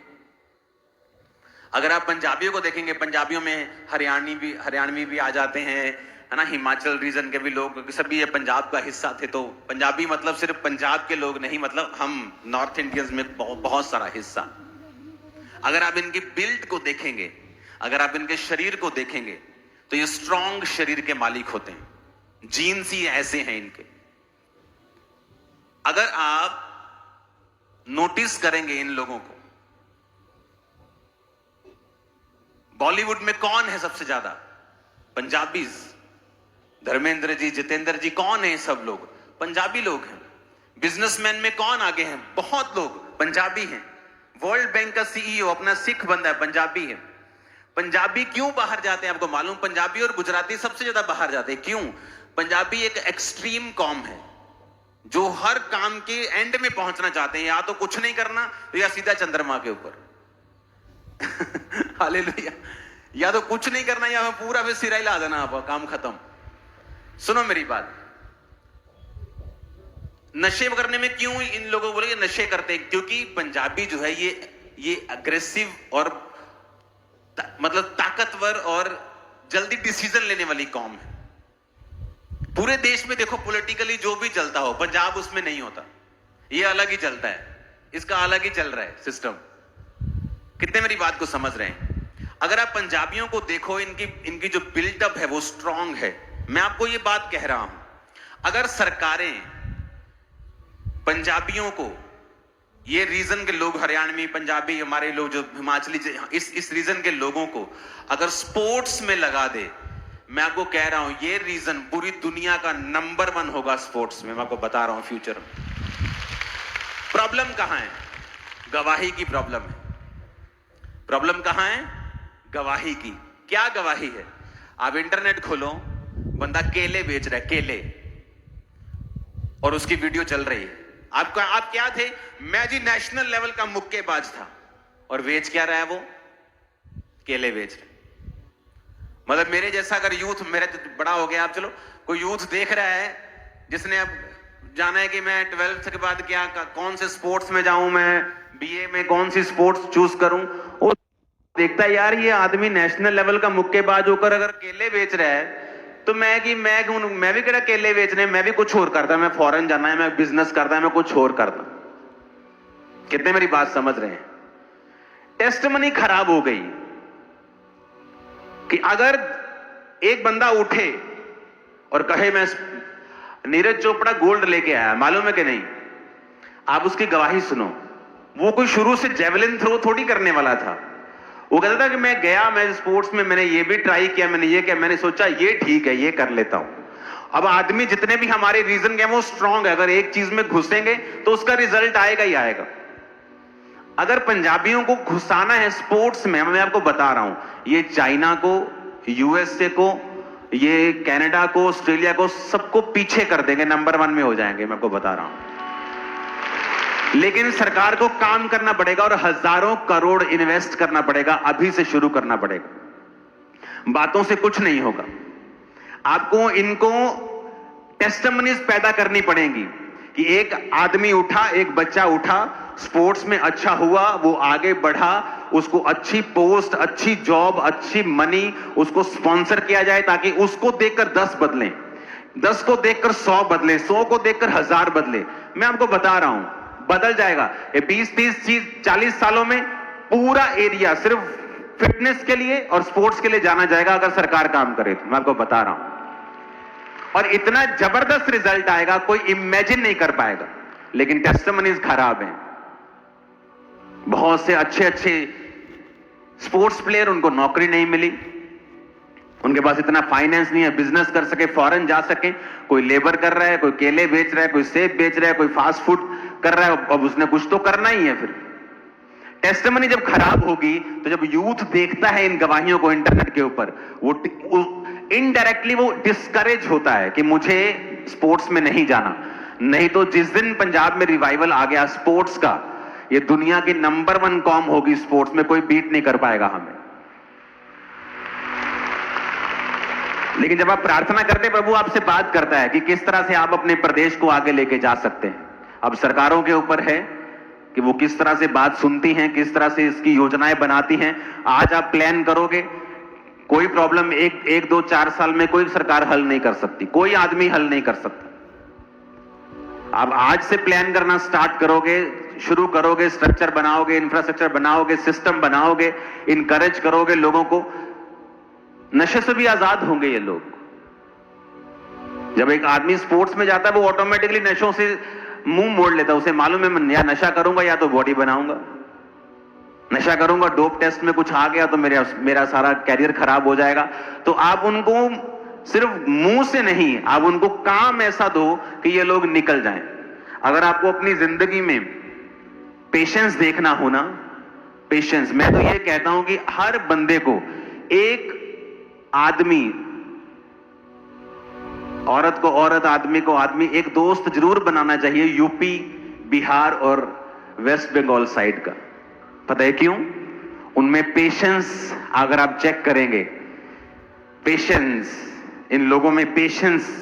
अगर आप पंजाबियों को देखेंगे, पंजाबियों में हरियाणवी भी आ जाते हैं, है ना, हिमाचल रीजन के भी लोग, सभी ये पंजाब का हिस्सा थे। तो पंजाबी मतलब सिर्फ पंजाब के लोग नहीं, मतलब हम नॉर्थ इंडियंस में बहुत सारा हिस्सा। अगर आप इनकी बिल्ड को देखेंगे, अगर आप इनके शरीर को देखेंगे, तो ये स्ट्रॉन्ग शरीर के मालिक होते हैं। जीन्स ही ऐसे हैं इनके। अगर आप नोटिस करेंगे इन लोगों को, बॉलीवुड में कौन है सबसे ज्यादा? पंजाबीज। धर्मेंद्र जी, जितेंद्र जी, कौन है? सब लोग पंजाबी लोग हैं। बिजनेसमैन में कौन आगे हैं? बहुत लोग पंजाबी हैं। वर्ल्ड बैंक का सीईओ अपना सिख बंदा है, पंजाबी है। पंजाबी क्यों बाहर जाते हैं आपको मालूम? पंजाबी और गुजराती सबसे ज्यादा बाहर जाते हैं। क्यों? पंजाबी एक एक्सट्रीम कॉम है जो हर काम के एंड में पहुंचना चाहते हैं। या तो कुछ नहीं करना तो या सीधा चंद्रमा के ऊपर हालेलुया। या तो कुछ नहीं करना या पूरा फिर सिरा हिला देना, आप काम खत्म। सुनो मेरी बात, नशे करने में क्यों इन लोगों को बोले नशे करते हैं? क्योंकि पंजाबी जो है ये अग्रेसिव और मतलब ताकतवर और जल्दी डिसीजन लेने वाली कौम है। पूरे देश में देखो पॉलिटिकली जो भी चलता हो, पंजाब उसमें नहीं होता। ये अलग ही चलता है, इसका अलग ही चल रहा है सिस्टम। कितने मेरी बात को समझ रहे हैं? अगर आप पंजाबियों को देखो, इनकी जो बिल्टअप है वो स्ट्रांग है। मैं आपको ये बात कह रहा हूं, अगर सरकारें पंजाबियों को, ये रीजन के लोग, हरियाणवी, पंजाबी, हमारे लोग जो हिमाचली, इस रीजन के लोगों को अगर स्पोर्ट्स में लगा दे, मैं आपको कह रहा हूं ये रीजन पूरी दुनिया का नंबर 1 होगा स्पोर्ट्स में। मैं आपको बता रहा हूं फ्यूचर में। प्रॉब्लम कहां है? गवाही की प्रॉब्लम है। प्रॉब्लम कहां है? गवाही की। क्या गवाही है? आप इंटरनेट खोलो, बंदा केले बेच रहा है, केले, और उसकी वीडियो चल रही है। आप क्या थे? मैं जी नेशनल लेवल का मुक्केबाज था, और बेच क्या रहा है वो? केले बेच रहे। मतलब मेरे जैसा अगर यूथ, मेरा तो बड़ा हो गया, आप चलो कोई यूथ देख रहा है जिसने अब जाना है कि मैं 12th के बाद क्या, कौन से स्पोर्ट्स में जाऊं, मैं बीए में कौन सी स्पोर्ट्स चूज करूं, वो देखता है यार ये आदमी नेशनल लेवल का मुक्केबाज होकर अगर केले बेच रहा है, तो मैं भी कह केले बेचने, मैं भी कुछ और करता, मैं फॉरेन जाना है, मैं बिजनेस करता है, मैं कुछ और करता। कितने मेरी बात समझ रहे हैं? टेस्टमनी खराब हो गई कि अगर एक बंदा उठे और कहे मैं नीरज चोपड़ा गोल्ड लेके आया, मालूम है कि नहीं? आप उसकी गवाही सुनो। वो कोई शुरू से जेवलिन थ्रो थोड़ी करने वाला था, वो कहता था कि मैं गया, मैं स्पोर्ट्स में मैंने ये भी ट्राई किया, मैंने ये किया, मैंने सोचा ये ठीक है, ये कर लेता हूं। अब आदमी जितने भी हमारे रीजन के वो स्ट्रांग है, अगर एक चीज में घुसेंगे तो उसका रिजल्ट आएगा ही आएगा। अगर पंजाबियों को घुसाना है स्पोर्ट्स में, मैं आपको बता रहा हूं, ये चाइना को, यूएसए को, ये कनाडा को, ऑस्ट्रेलिया को, सबको पीछे कर देंगे, नंबर 1 में हो जाएंगे, मैं आपको बता रहा हूं। लेकिन सरकार को काम करना पड़ेगा और हजारों करोड़ इन्वेस्ट करना पड़ेगा, अभी से शुरू करना पड़ेगा। बातों से कुछ नहीं होगा, आपको इनको टेस्टिमनीज पैदा करनी पड़ेंगी कि एक आदमी उठा, एक बच्चा उठा, स्पोर्ट्स में अच्छा हुआ, वो आगे बढ़ा, उसको अच्छी पोस्ट, अच्छी जॉब, अच्छी मनी, उसको स्पॉन्सर किया जाए ताकि उसको देखकर 10 बदलें, 10 को देखकर 100 बदले, 100 को देखकर 1000 बदले। मैं आपको बता रहा हूं बदल जाएगा। ये 20, 30, 40 सालों में पूरा एरिया सिर्फ फिटनेस के लिए और स्पोर्ट्स के लिए जाना जाएगा अगर सरकार काम करे तो, मैं आपको बता रहा हूं। और इतना जबरदस्त रिजल्ट आएगा, कोई इमेजिन नहीं कर पाएगा। लेकिन टेस्टिमनीज खराब हैं। बहुत से अच्छे अच्छे स्पोर्ट्स प्लेयर, उनको नौकरी नहीं मिली, उनके पास इतना फाइनेंस नहीं है बिजनेस कर सके, फॉरेन जा सके। कोई लेबर कर रहा है, कोई केले बेच रहा है, कोई सेब बेच रहा है, कोई फास्ट फूड कर रहा है, अब उसने कुछ तो करना ही है। फिर टेस्टिमनी जब खराब होगी तो जब यूथ देखता है इन गवाहियों को इंटरनेट के ऊपर, वो इनडायरेक्टली वो डिस्करेज होता है कि मुझे स्पोर्ट्स में नहीं जाना। नहीं तो जिस दिन पंजाब में रिवाइवल आ गया स्पोर्ट्स का, ये दुनिया की नंबर 1 कॉम होगी स्पोर्ट्स में, कोई बीट नहीं कर पाएगा हमें। लेकिन जब आप प्रार्थना करते हैं, प्रभु आपसे बात करता है कि किस तरह से आप अपने प्रदेश को आगे लेके जा सकते हैं। अब सरकारों के ऊपर है कि वो किस तरह से बात सुनती हैं, किस तरह से इसकी योजनाएं बनाती हैं। आज आप प्लान करोगे, कोई प्रॉब्लम 1, 2, 4 साल में कोई सरकार हल नहीं कर सकती, कोई आदमी हल नहीं कर सकता। आप आज से प्लान करना स्टार्ट करोगे, शुरू करोगे, स्ट्रक्चर बनाओगे, इंफ्रास्ट्रक्चर बनाओगे, सिस्टम बनाओगे, इनकरेज करोगे लोगों को, नशे से भी आजाद होंगे ये लोग। जब एक आदमी स्पोर्ट्स में जाता है वो ऑटोमेटिकली नशों से मुंह मोड़ लेता है। उसे मालूम है मैं या नशा करूंगा या तो बॉडी बनाऊंगा, नशा करूंगा, डोप टेस्ट में कुछ आ गया तो मेरा सारा कैरियर खराब हो जाएगा। तो आप उनको सिर्फ मुंह से नहीं, आप उनको काम ऐसा दो कि ये लोग निकल जाएं। अगर आपको अपनी जिंदगी में पेशेंस देखना हो ना, पेशेंस, मैं तो ये कहता हूं कि हर बंदे को, एक आदमी, औरत को औरत, आदमी को आदमी, एक दोस्त जरूर बनाना चाहिए यूपी, बिहार और वेस्ट बंगाल साइड का। पता है क्यों? उनमें पेशेंस, अगर आप चेक करेंगे, पेशेंस, इन लोगों में पेशेंस,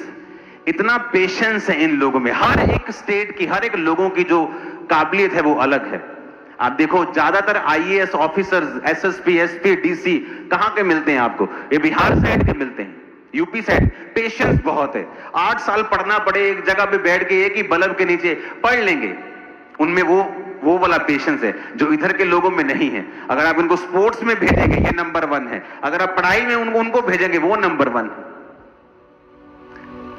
इतना पेशेंस है इन लोगों में। हर एक स्टेट की, हर एक लोगों की जो काबिलियत है वो अलग है। आप देखो ज्यादातर IAS officers, SSP, SP, DC कहां के मिलते हैं आपको? ये बिहार साइड के मिलते हैं, यूपी साइड। पेशेंस बहुत है, 8 साल पढ़ना पड़े, एक जगह पे बैठ के एक ही बल्ब के नीचे पढ़ लेंगे। उनमें वो वाला पेशेंस है जो इधर के लोगों में नहीं है। अगर आप इनको स्पोर्ट्स में भेजेंगे ये नंबर 1 है, अगर आप पढ़ाई में उनको भेजेंगे वो नंबर 1 है।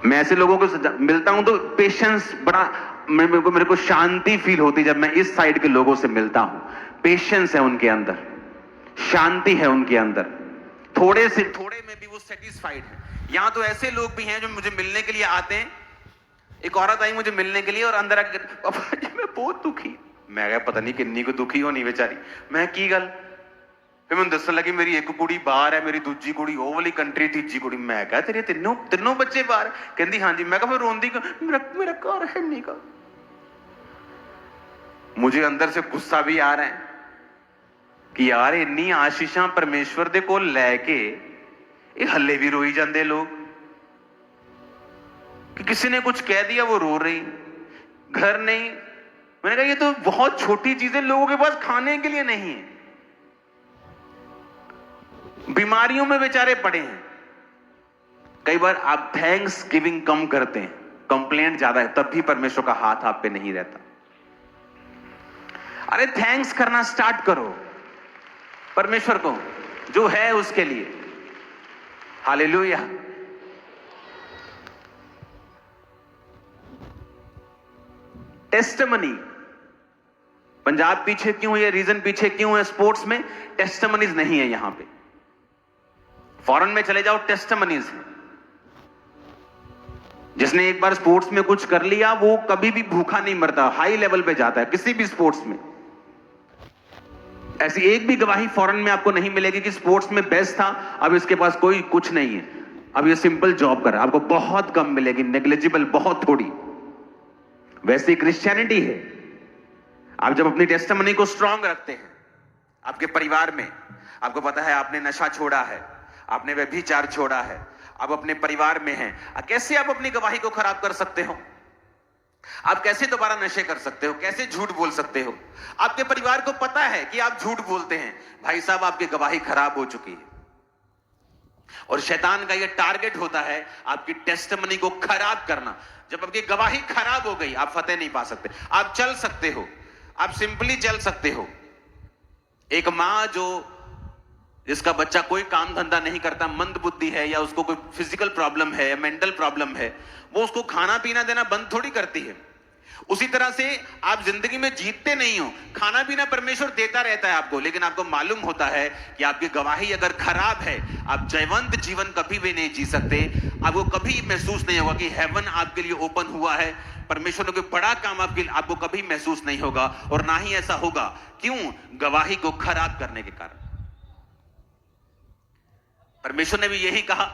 मैं ऐसे लोगों को मिलता हूं तो पेशेंस बड़ा, मेरे को शांति फील होती जब मैं इस साइड के लोगों से मिलता हूं। पेशेंस है उनके अंदर, शांति है उनके अंदर, थोड़े में भी वो सेटिस्फाइड है। यहां तो ऐसे लोग भी हैं जो मुझे मिलने के लिए आते हैं। एक औरत आई मुझे मिलने के लिए और अंदर आकर, पापा जी मैं बहुत दुखी। मैं कहा पता नहीं किन्नी को दुखी होनी बेचारी। मैं की गल, फिर मैं दसन लगी मेरी एक कुड़ी बाहर है, मेरी दूजी कुड़ी वो वाली कंट्री, तीजी कुड़ी। मैं कहा तेरे तीनों बच्चे बाहर? कहती हाँ जी। मैं कहा फिर रोंदी मेरा घर है नहीं का। मुझे अंदर से गुस्सा भी आ रहा है कि यार इन्नी आशीषां परमेश्वर दे कोल लैके ये हल्ले भी रोई जाते लोग कि किसी ने कुछ कह दिया वो रो रही, घर नहीं। मैंने कहा ये तो बहुत छोटी चीजें, लोगों के पास खाने के लिए नहीं है, बीमारियों में बेचारे पड़े हैं। कई बार आप थैंक्स गिविंग कम करते हैं, कंप्लेंट ज्यादा है, तब भी परमेश्वर का हाथ आप पे नहीं रहता। अरे थैंक्स करना स्टार्ट करो परमेश्वर को जो है उसके लिए। हालेलुया। टेस्टिमनी, पंजाब पीछे क्यों है, रीजन पीछे क्यों है स्पोर्ट्स में? टेस्टिमनीज नहीं है यहां पे। फॉरेन में चले जाओ, टेस्टिमनीज है। जिसने एक बार स्पोर्ट्स में कुछ कर लिया वो कभी भी भूखा नहीं मरता, हाई लेवल पे जाता है किसी भी स्पोर्ट्स में। ऐसी एक भी गवाही फॉरेन में आपको नहीं मिलेगी कि स्पोर्ट्स में बेस्ट था, अब इसके पास कोई कुछ नहीं है, अब ये सिंपल जॉब कर रहा है। आपको बहुत कम मिलेगी, नेग्लिजिबल, बहुत थोड़ी। वैसे क्रिश्चियनिटी है। आप जब अपनी टेस्टिमनी को स्ट्रांग रखते हैं आपके परिवार में, आपको पता है आपने नशा छोड़ा है, आपने व्यभिचार छोड़ा है, आप अपने परिवार में हैं, कैसे आप अपनी गवाही को खराब कर सकते हो? आप कैसे दोबारा नशे कर सकते हो? कैसे झूठ बोल सकते हो? आपके परिवार को पता है कि आप झूठ बोलते हैं, भाई साहब आपकी गवाही खराब हो चुकी है। और शैतान का यह टारगेट होता है आपकी टेस्टिमनी को खराब करना। जब आपकी गवाही खराब हो गई आप फतेह नहीं पा सकते। आप चल सकते हो, आप सिंपली चल सकते हो। एक मां जो जिसका बच्चा कोई काम धंधा नहीं करता, मंद बुद्धि है, या उसको कोई फिजिकल प्रॉब्लम है या मेंटल प्रॉब्लम है, वो उसको खाना पीना देना बंद थोड़ी करती है। उसी तरह से आप जिंदगी में जीतते नहीं हो, खाना पीना परमेश्वर देता रहता है आपको, लेकिन आपको मालूम होता है कि आपकी गवाही अगर खराब है आप जयवंत जीवन कभी भी नहीं जी सकते। आपको कभी महसूस नहीं होगा कि हेवन आपके लिए ओपन हुआ है, परमेश्वर ने कोई बड़ा काम आपको कभी महसूस नहीं होगा, और ना ही ऐसा होगा। क्यों? गवाही को खराब करने के कारण। परमेश्वर ने भी यही कहा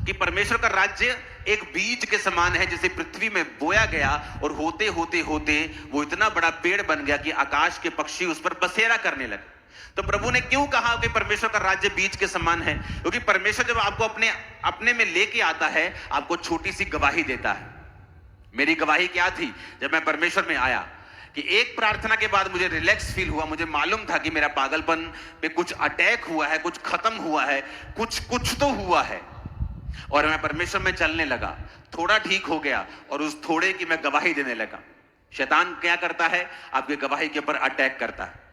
कि परमेश्वर का राज्य एक बीज के समान है, जिसे पृथ्वी में बोया गया और होते होते होते वो इतना बड़ा पेड़ बन गया कि आकाश के पक्षी उस पर बसेरा करने लगे। तो प्रभु ने क्यों कहा कि परमेश्वर का राज्य बीज के समान है? क्योंकि परमेश्वर जब आपको अपने में लेके आता है आपको छोटी सी गवाही देता है। मेरी गवाही क्या थी जब मैं परमेश्वर में आया कि एक प्रार्थना के बाद मुझे रिलैक्स फील हुआ। मुझे मालूम था कि मेरा पागलपन पे कुछ अटैक हुआ है, कुछ खत्म हुआ है, कुछ तो हुआ है, और मैं परमेश्वर में चलने लगा। थोड़ा ठीक हो गया और उस थोड़े की मैं गवाही देने लगा। शैतान क्या करता है? आपकी गवाही के ऊपर अटैक करता है।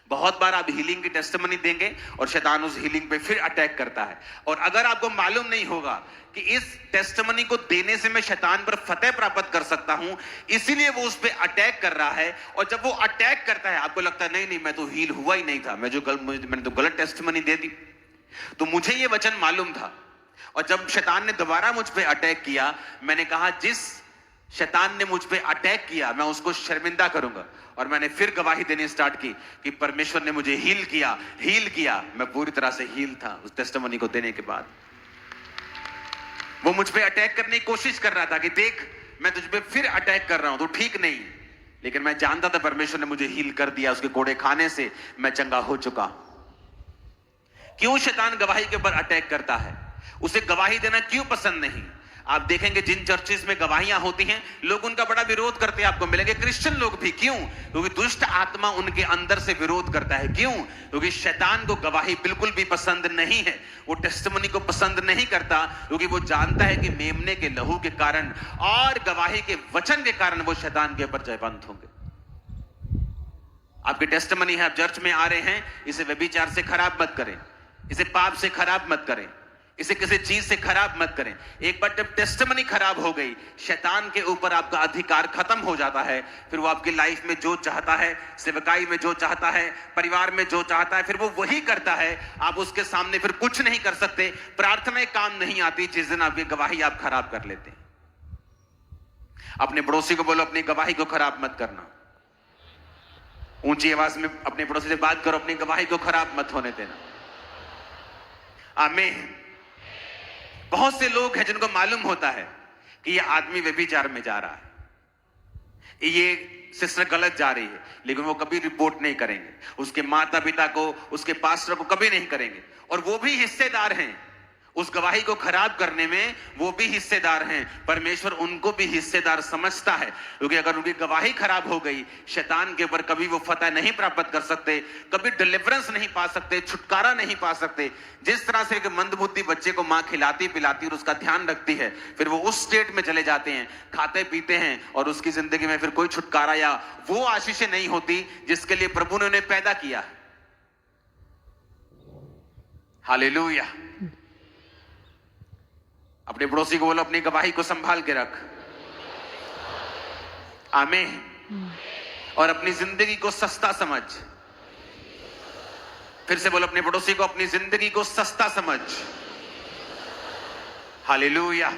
बहुत बार आप हीलिंग की टेस्टिमनी देंगे और शैतान उस हीलिंग पे फिर अटैक करता है। और अगर आपको मालूम नहीं होगा कि इस टेस्टिमनी को देने से मैं शैतान पर फतेह प्राप्त कर सकता हूं, इसीलिए वो उस पे अटैक कर रहा है। और जब वो अटैक करता है आपको लगता है नहीं मैं तो हील हुआ ही नहीं था, मैंने तो गलत टेस्टिमनी दे दी। तो मुझे ये वचन मालूम था, और जब शैतान ने दोबारा मुझ पे अटैक किया, मैंने कहा जिस शैतान ने मुझ पे अटैक किया मैं उसको शर्मिंदा करूंगा। और मैंने फिर गवाही देनी स्टार्ट की कि परमेश्वर ने मुझे हील किया। मैं पूरी तरह से हील था उस टेस्टिमनी को देने के बाद। वो मुझ पे अटैक करने की कोशिश कर रहा था कि देख मैं तुझ पे फिर अटैक कर रहा हूं, तो ठीक नहीं, लेकिन मैं जानता था परमेश्वर ने मुझे हील कर दिया। उसके कोड़े खाने से मैं चंगा हो चुका। क्यों शैतान गवाही के ऊपर अटैक करता है? उसे गवाही देना क्यों पसंद नहीं? आप देखेंगे जिन चर्चेस में गवाहियां होती हैं लोग उनका बड़ा विरोध करते हैं, आपको मिलेंगे क्रिश्चियन लोग भी। क्यों? क्योंकि दुष्ट आत्मा उनके अंदर से विरोध करता है। क्यों? क्योंकि शैतान को गवाही बिल्कुल भी पसंद नहीं है, वो टेस्टिमनी को पसंद नहीं करता, क्योंकि वो जानता है कि मेमने के लहू के कारण और गवाही के वचन के कारण वो शैतान के ऊपर जयवंत होंगे। आपकी टेस्टिमनी है, आप चर्च में आ रहे हैं, इसे व्यभिचार से खराब मत करें, इसे पाप से खराब मत करें, इसे किसी चीज से खराब मत करें। एक बार जब टेस्टिमनी खराब हो गई, शैतान के ऊपर आपका अधिकार खत्म हो जाता है। फिर वो आपकी लाइफ में जो चाहता है, सेवकाई में जो चाहता है, परिवार में जो चाहता है, फिर वो वही करता है। आप उसके सामने फिर कुछ नहीं कर सकते। प्रार्थना काम नहीं आती जिस दिन आपकी गवाही आप खराब कर लेते हैं। अपने पड़ोसी को बोलो अपनी गवाही को खराब मत करना। ऊंची आवाज में अपने पड़ोसी से बात करो, अपनी गवाही को खराब मत होने देना। आमीन। बहुत से लोग हैं जिनको मालूम होता है कि ये आदमी व्यभिचार में जा रहा है, ये सिस्टर गलत जा रही है, लेकिन वो कभी रिपोर्ट नहीं करेंगे। उसके माता पिता को, उसके पास्टर को कभी नहीं करेंगे। और वो भी हिस्सेदार हैं उस गवाही को खराब करने में, वो भी हिस्सेदार हैं। परमेश्वर उनको भी हिस्सेदार समझता है, क्योंकि अगर उनकी गवाही खराब हो गई, शैतान के ऊपर कभी वो फतह नहीं प्राप्त कर सकते, कभी डिलीवरेंस नहीं पा सकते, छुटकारा नहीं पा सकते। जिस तरह से एक मंदबुद्धि बच्चे को मां खिलाती पिलाती और उसका ध्यान रखती है, फिर वो उस स्टेट में चले जाते हैं, खाते पीते हैं, और उसकी जिंदगी में फिर कोई छुटकारा या वो आशीषें नहीं होती जिसके लिए प्रभु ने उन्हें पैदा किया। हालेलुया। अपने पड़ोसी को बोलो अपनी गवाही को संभाल के रख। आमीन। और अपनी जिंदगी को सस्ता समझ। फिर से बोलो अपने पड़ोसी को, अपनी जिंदगी को सस्ता समझ। Hallelujah,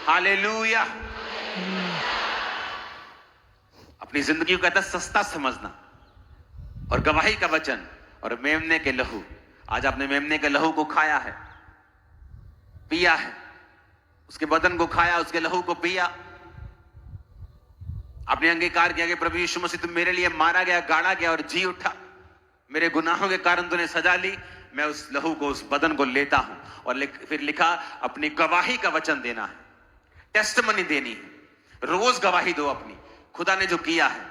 hallelujah. अपनी जिंदगी को कहता है सस्ता समझना। और गवाही का वचन और मेमने के लहू, आज आपने मेमने के लहू को खाया है, पिया है, उसके बदन को खाया, उसके लहू को पिया। आपने अंगीकार किया कि प्रभु यीशु मसीह तुम मेरे लिए मारा गया, गाड़ा गया और जी उठा, मेरे गुनाहों के कारण तूने सजा ली, मैं उस लहू को, उस बदन को लेता हूं। और फिर लिखा अपनी गवाही का वचन देना है, टेस्टमनी देनी है। रोज गवाही दो अपनी, खुदा ने जो किया है।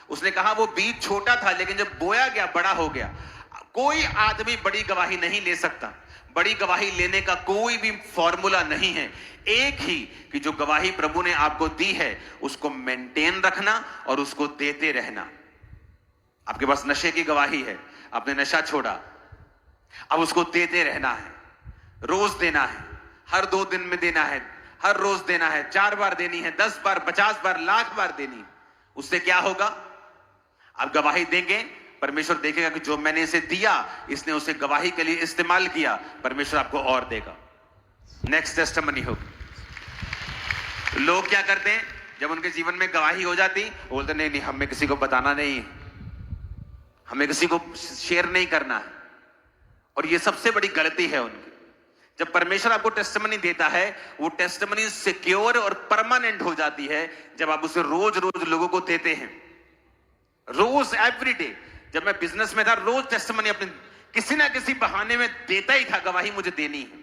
उसने कहा वो बीज छोटा था लेकिन जब बोया गया बड़ा हो गया। कोई आदमी बड़ी गवाही नहीं ले सकता, बड़ी गवाही लेने का कोई भी फॉर्मूला नहीं है। एक ही कि जो गवाही प्रभु ने आपको दी है उसको मेंटेन रखना और उसको देते रहना। आपके पास नशे की गवाही है, आपने नशा छोड़ा, अब उसको देते रहना है, रोज देना है, हर 2 दिन में देना है, हर रोज देना है, 4 बार देनी है, 10 बार, 50 बार, लाख बार देनी है। उससे क्या होगा? आप गवाही देंगे, परमेश्वर देखेगा कि जो मैंने इसे दिया इसने उसे गवाही के लिए इस्तेमाल किया, परमेश्वर आपको और देगा। नेक्स्ट टेस्टिमनी होगी। लोग क्या करते हैं जब उनके जीवन में गवाही हो जाती, वो बोलते नहीं नहीं हमें किसी को बताना नहीं है, हमें किसी को शेयर नहीं करना है। और ये सबसे बड़ी गलती है उनकी। जब परमेश्वर आपको टेस्टिमनी देता है, वो टेस्टिमनी सिक्योर और परमानेंट हो जाती है जब आप उसे रोज रोज लोगों को देते हैं। रोज, एवरी डे। जब मैं बिजनेस में था, रोज टेस्टिमनी अपने किसी ना किसी बहाने में देता ही था, गवाही मुझे देनी है।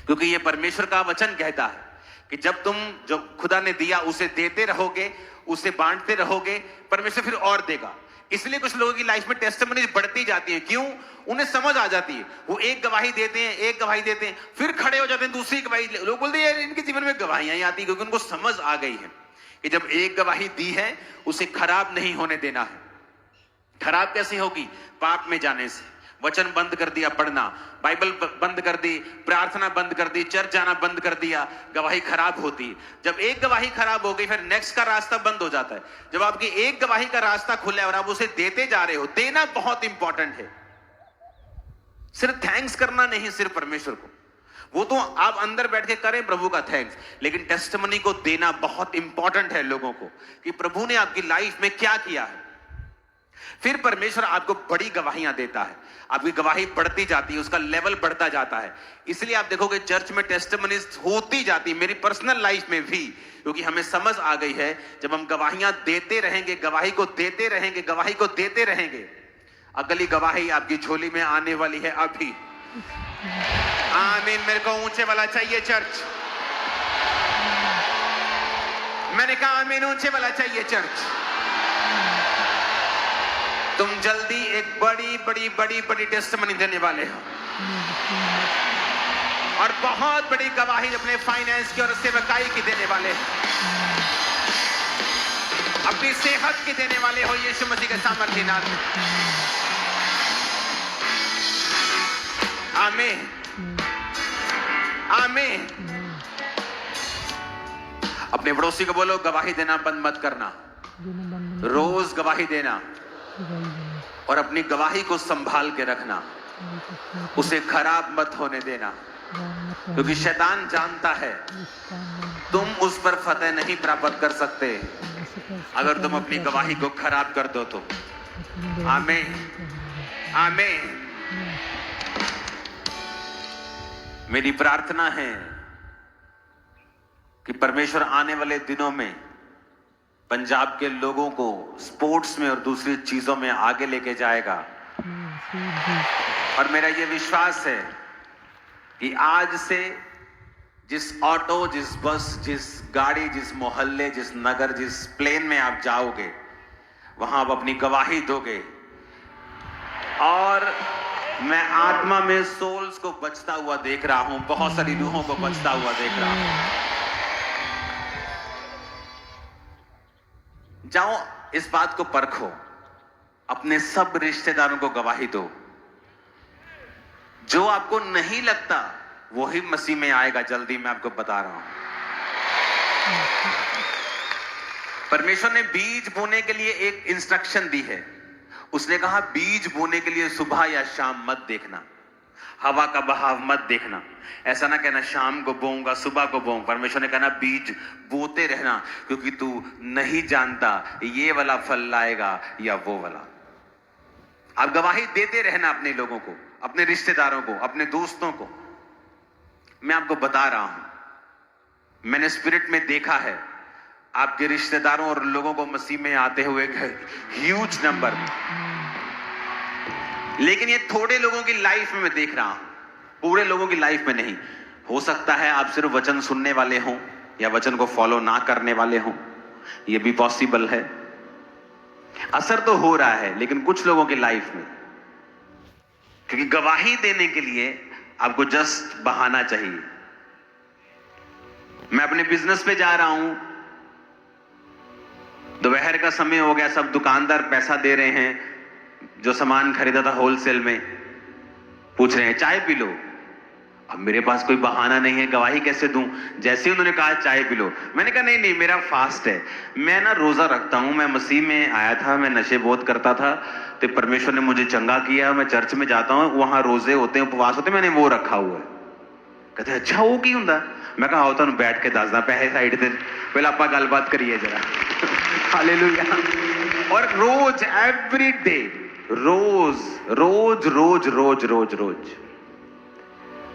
क्योंकि ये परमेश्वर का वचन कहता है कि जब तुम जो खुदा ने दिया उसे देते रहोगे, उसे बांटते रहोगे, परमेश्वर फिर और देगा। इसलिए कुछ लोगों की लाइफ में टेस्टिमनी बढ़ती जाती है। क्यों? उन्हें समझ आ जाती है। वो एक गवाही देते हैं, एक गवाही देते हैं, फिर खड़े हो जाते हैं दूसरी गवाही। लोग बोलते हैं यार इनके जीवन में गवाहियां ही आती, क्योंकि उनको समझ आ गई है कि जब एक गवाही दी है उसे खराब नहीं होने देना है। खराब कैसे होगी? पाप में जाने से। वचन बंद कर दिया पढ़ना, बाइबल बंद कर दी, प्रार्थना बंद कर दी, चर्च जाना बंद कर दिया, गवाही खराब होती। जब एक गवाही खराब हो गई फिर नेक्स्ट का रास्ता बंद हो जाता है। जब आपकी एक गवाही का रास्ता खुला और आप उसे देते जा रहे हो, देना बहुत इंपॉर्टेंट है। सिर्फ थैंक्स करना नहीं, सिर्फ परमेश्वर को, वो तो आप अंदर बैठ के करें प्रभु का थैंक्स, लेकिन टेस्टिमनी को देना बहुत इंपॉर्टेंट है लोगों को कि प्रभु ने आपकी लाइफ में क्या किया है। फिर परमेश्वर आपको बड़ी गवाहियां देता है, आपकी गवाही बढ़ती जाती है, उसका लेवल बढ़ता जाता है। इसलिए आप देखोगे चर्च में टेस्टिमनीज होती जाती, मेरी पर्सनल लाइफ में भी, क्योंकि हमें समझ आ गई है जब हम गवाहियां देते रहेंगे, गवाही को देते रहेंगे, गवाही को देते रहेंगे, अगली गवाही आपकी झोली में आने वाली है अभी। आमीन। मेरे को ऊंचे वाला चाहिए चर्च। मैंने कहा आमीन, ऊंचे वाला चाहिए चर्च। तुम जल्दी एक बड़ी बड़ी बड़ी बड़ी टेस्टिमनी देने वाले हो, और बहुत बड़ी गवाही अपने फाइनेंस की और सेवकाई की देने वाले हो, अपनी सेहत की देने वाले हो यीशु मसीह के सामर्थ्य नाम में। आमीन, आमीन। अपने पड़ोसी को बोलो गवाही देना बंद मत करना, रोज गवाही देना और अपनी गवाही को संभाल के रखना, उसे खराब मत होने देना, क्योंकि शैतान जानता है तुम उस पर फतेह नहीं प्राप्त कर सकते अगर तुम अपनी गवाही को खराब कर दो तो। आमीन, आमीन। मेरी प्रार्थना है कि परमेश्वर आने वाले दिनों में पंजाब के लोगों को स्पोर्ट्स में और दूसरी चीजों में आगे लेके जाएगा। और मेरा यह विश्वास है कि आज से जिस ऑटो, जिस बस, जिस गाड़ी, जिस मोहल्ले, जिस नगर, जिस प्लेन में आप जाओगे, वहां आप अपनी गवाही दोगे। और मैं आत्मा में सोल्स को बचता हुआ देख रहा हूं, बहुत सारी रूहों को बचता हुआ देख रहा हूं। जाओ इस बात को परखो, अपने सब रिश्तेदारों को गवाही दो। जो आपको नहीं लगता वही मसीह में आएगा जल्दी, मैं आपको बता रहा हूं। परमेश्वर ने बीज बोने के लिए एक इंस्ट्रक्शन दी है। उसने कहा बीज बोने के लिए सुबह या शाम मत देखना, हवा का बहाव मत देखना। ऐसा ना कहना शाम को बोऊंगा सुबह को बोऊंगा। परमेश्वर ने कहना बीज बोते रहना, क्योंकि तू नहीं जानता ये वाला फल लाएगा या वो वाला। आप गवाही देते रहना अपने लोगों को, अपने रिश्तेदारों को, अपने दोस्तों को। मैं आपको बता रहा हूं, मैंने स्पिरिट में देखा है आपके रिश्तेदारों और लोगों को मसीह में आते हुए ह्यूज नंबर। लेकिन ये थोड़े लोगों की लाइफ में मैं देख रहा हूं, पूरे लोगों की लाइफ में नहीं। हो सकता है आप सिर्फ वचन सुनने वाले हों या वचन को फॉलो ना करने वाले हों, यह भी पॉसिबल है। असर तो हो रहा है लेकिन कुछ लोगों की लाइफ में, क्योंकि गवाही देने के लिए आपको जस्ट बहाना चाहिए। मैं अपने बिजनेस पे जा रहा हूं, दोपहर का समय हो गया, सब दुकानदार पैसा दे रहे हैं। जो सामान खरीदा था होलसेल में, पूछ रहे हैं चाय पी लो। अब मेरे पास कोई बहाना नहीं है, गवाही कैसे दूं? जैसे ही उन्होंने कहा चाय पी लो, मैंने कहा नहीं नहीं मेरा फास्ट है, मैं ना रोजा रखता हूं, मैं मसीह में आया था, मैं नशे बहुत करता था, तो परमेश्वर ने मुझे चंगा किया, मैं चर्च में जाता हूं, वहां रोजे होते हैं, उपवास होते हैं, मैंने वो रखा हुआ है। कहते अच्छा वो की हुंदा? मैं कहा आओ तुहानू बैठ के दसदा, पैसे साइड ते पहले आपां गलबात करिए जरा। हालेलुया। और रोज एवरी डे, रोज रोज रोज रोज रोज रोज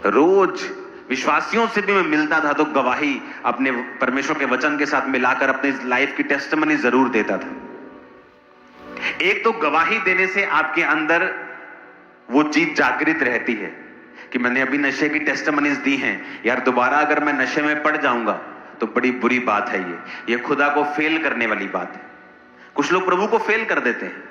रोज विश्वासियों से भी मैं मिलता था तो गवाही अपने परमेश्वर के वचन के साथ मिलाकर अपने लाइफ की टेस्टिमनी जरूर देता था। एक तो गवाही देने से आपके अंदर वो चीज जागृत रहती है कि मैंने अभी नशे की टेस्टिमनीज दी हैं, यार दोबारा अगर मैं नशे में पड़ जाऊंगा तो बड़ी बुरी बात है। ये खुदा को फेल करने वाली बात है। कुछ लोग प्रभु को फेल कर देते हैं।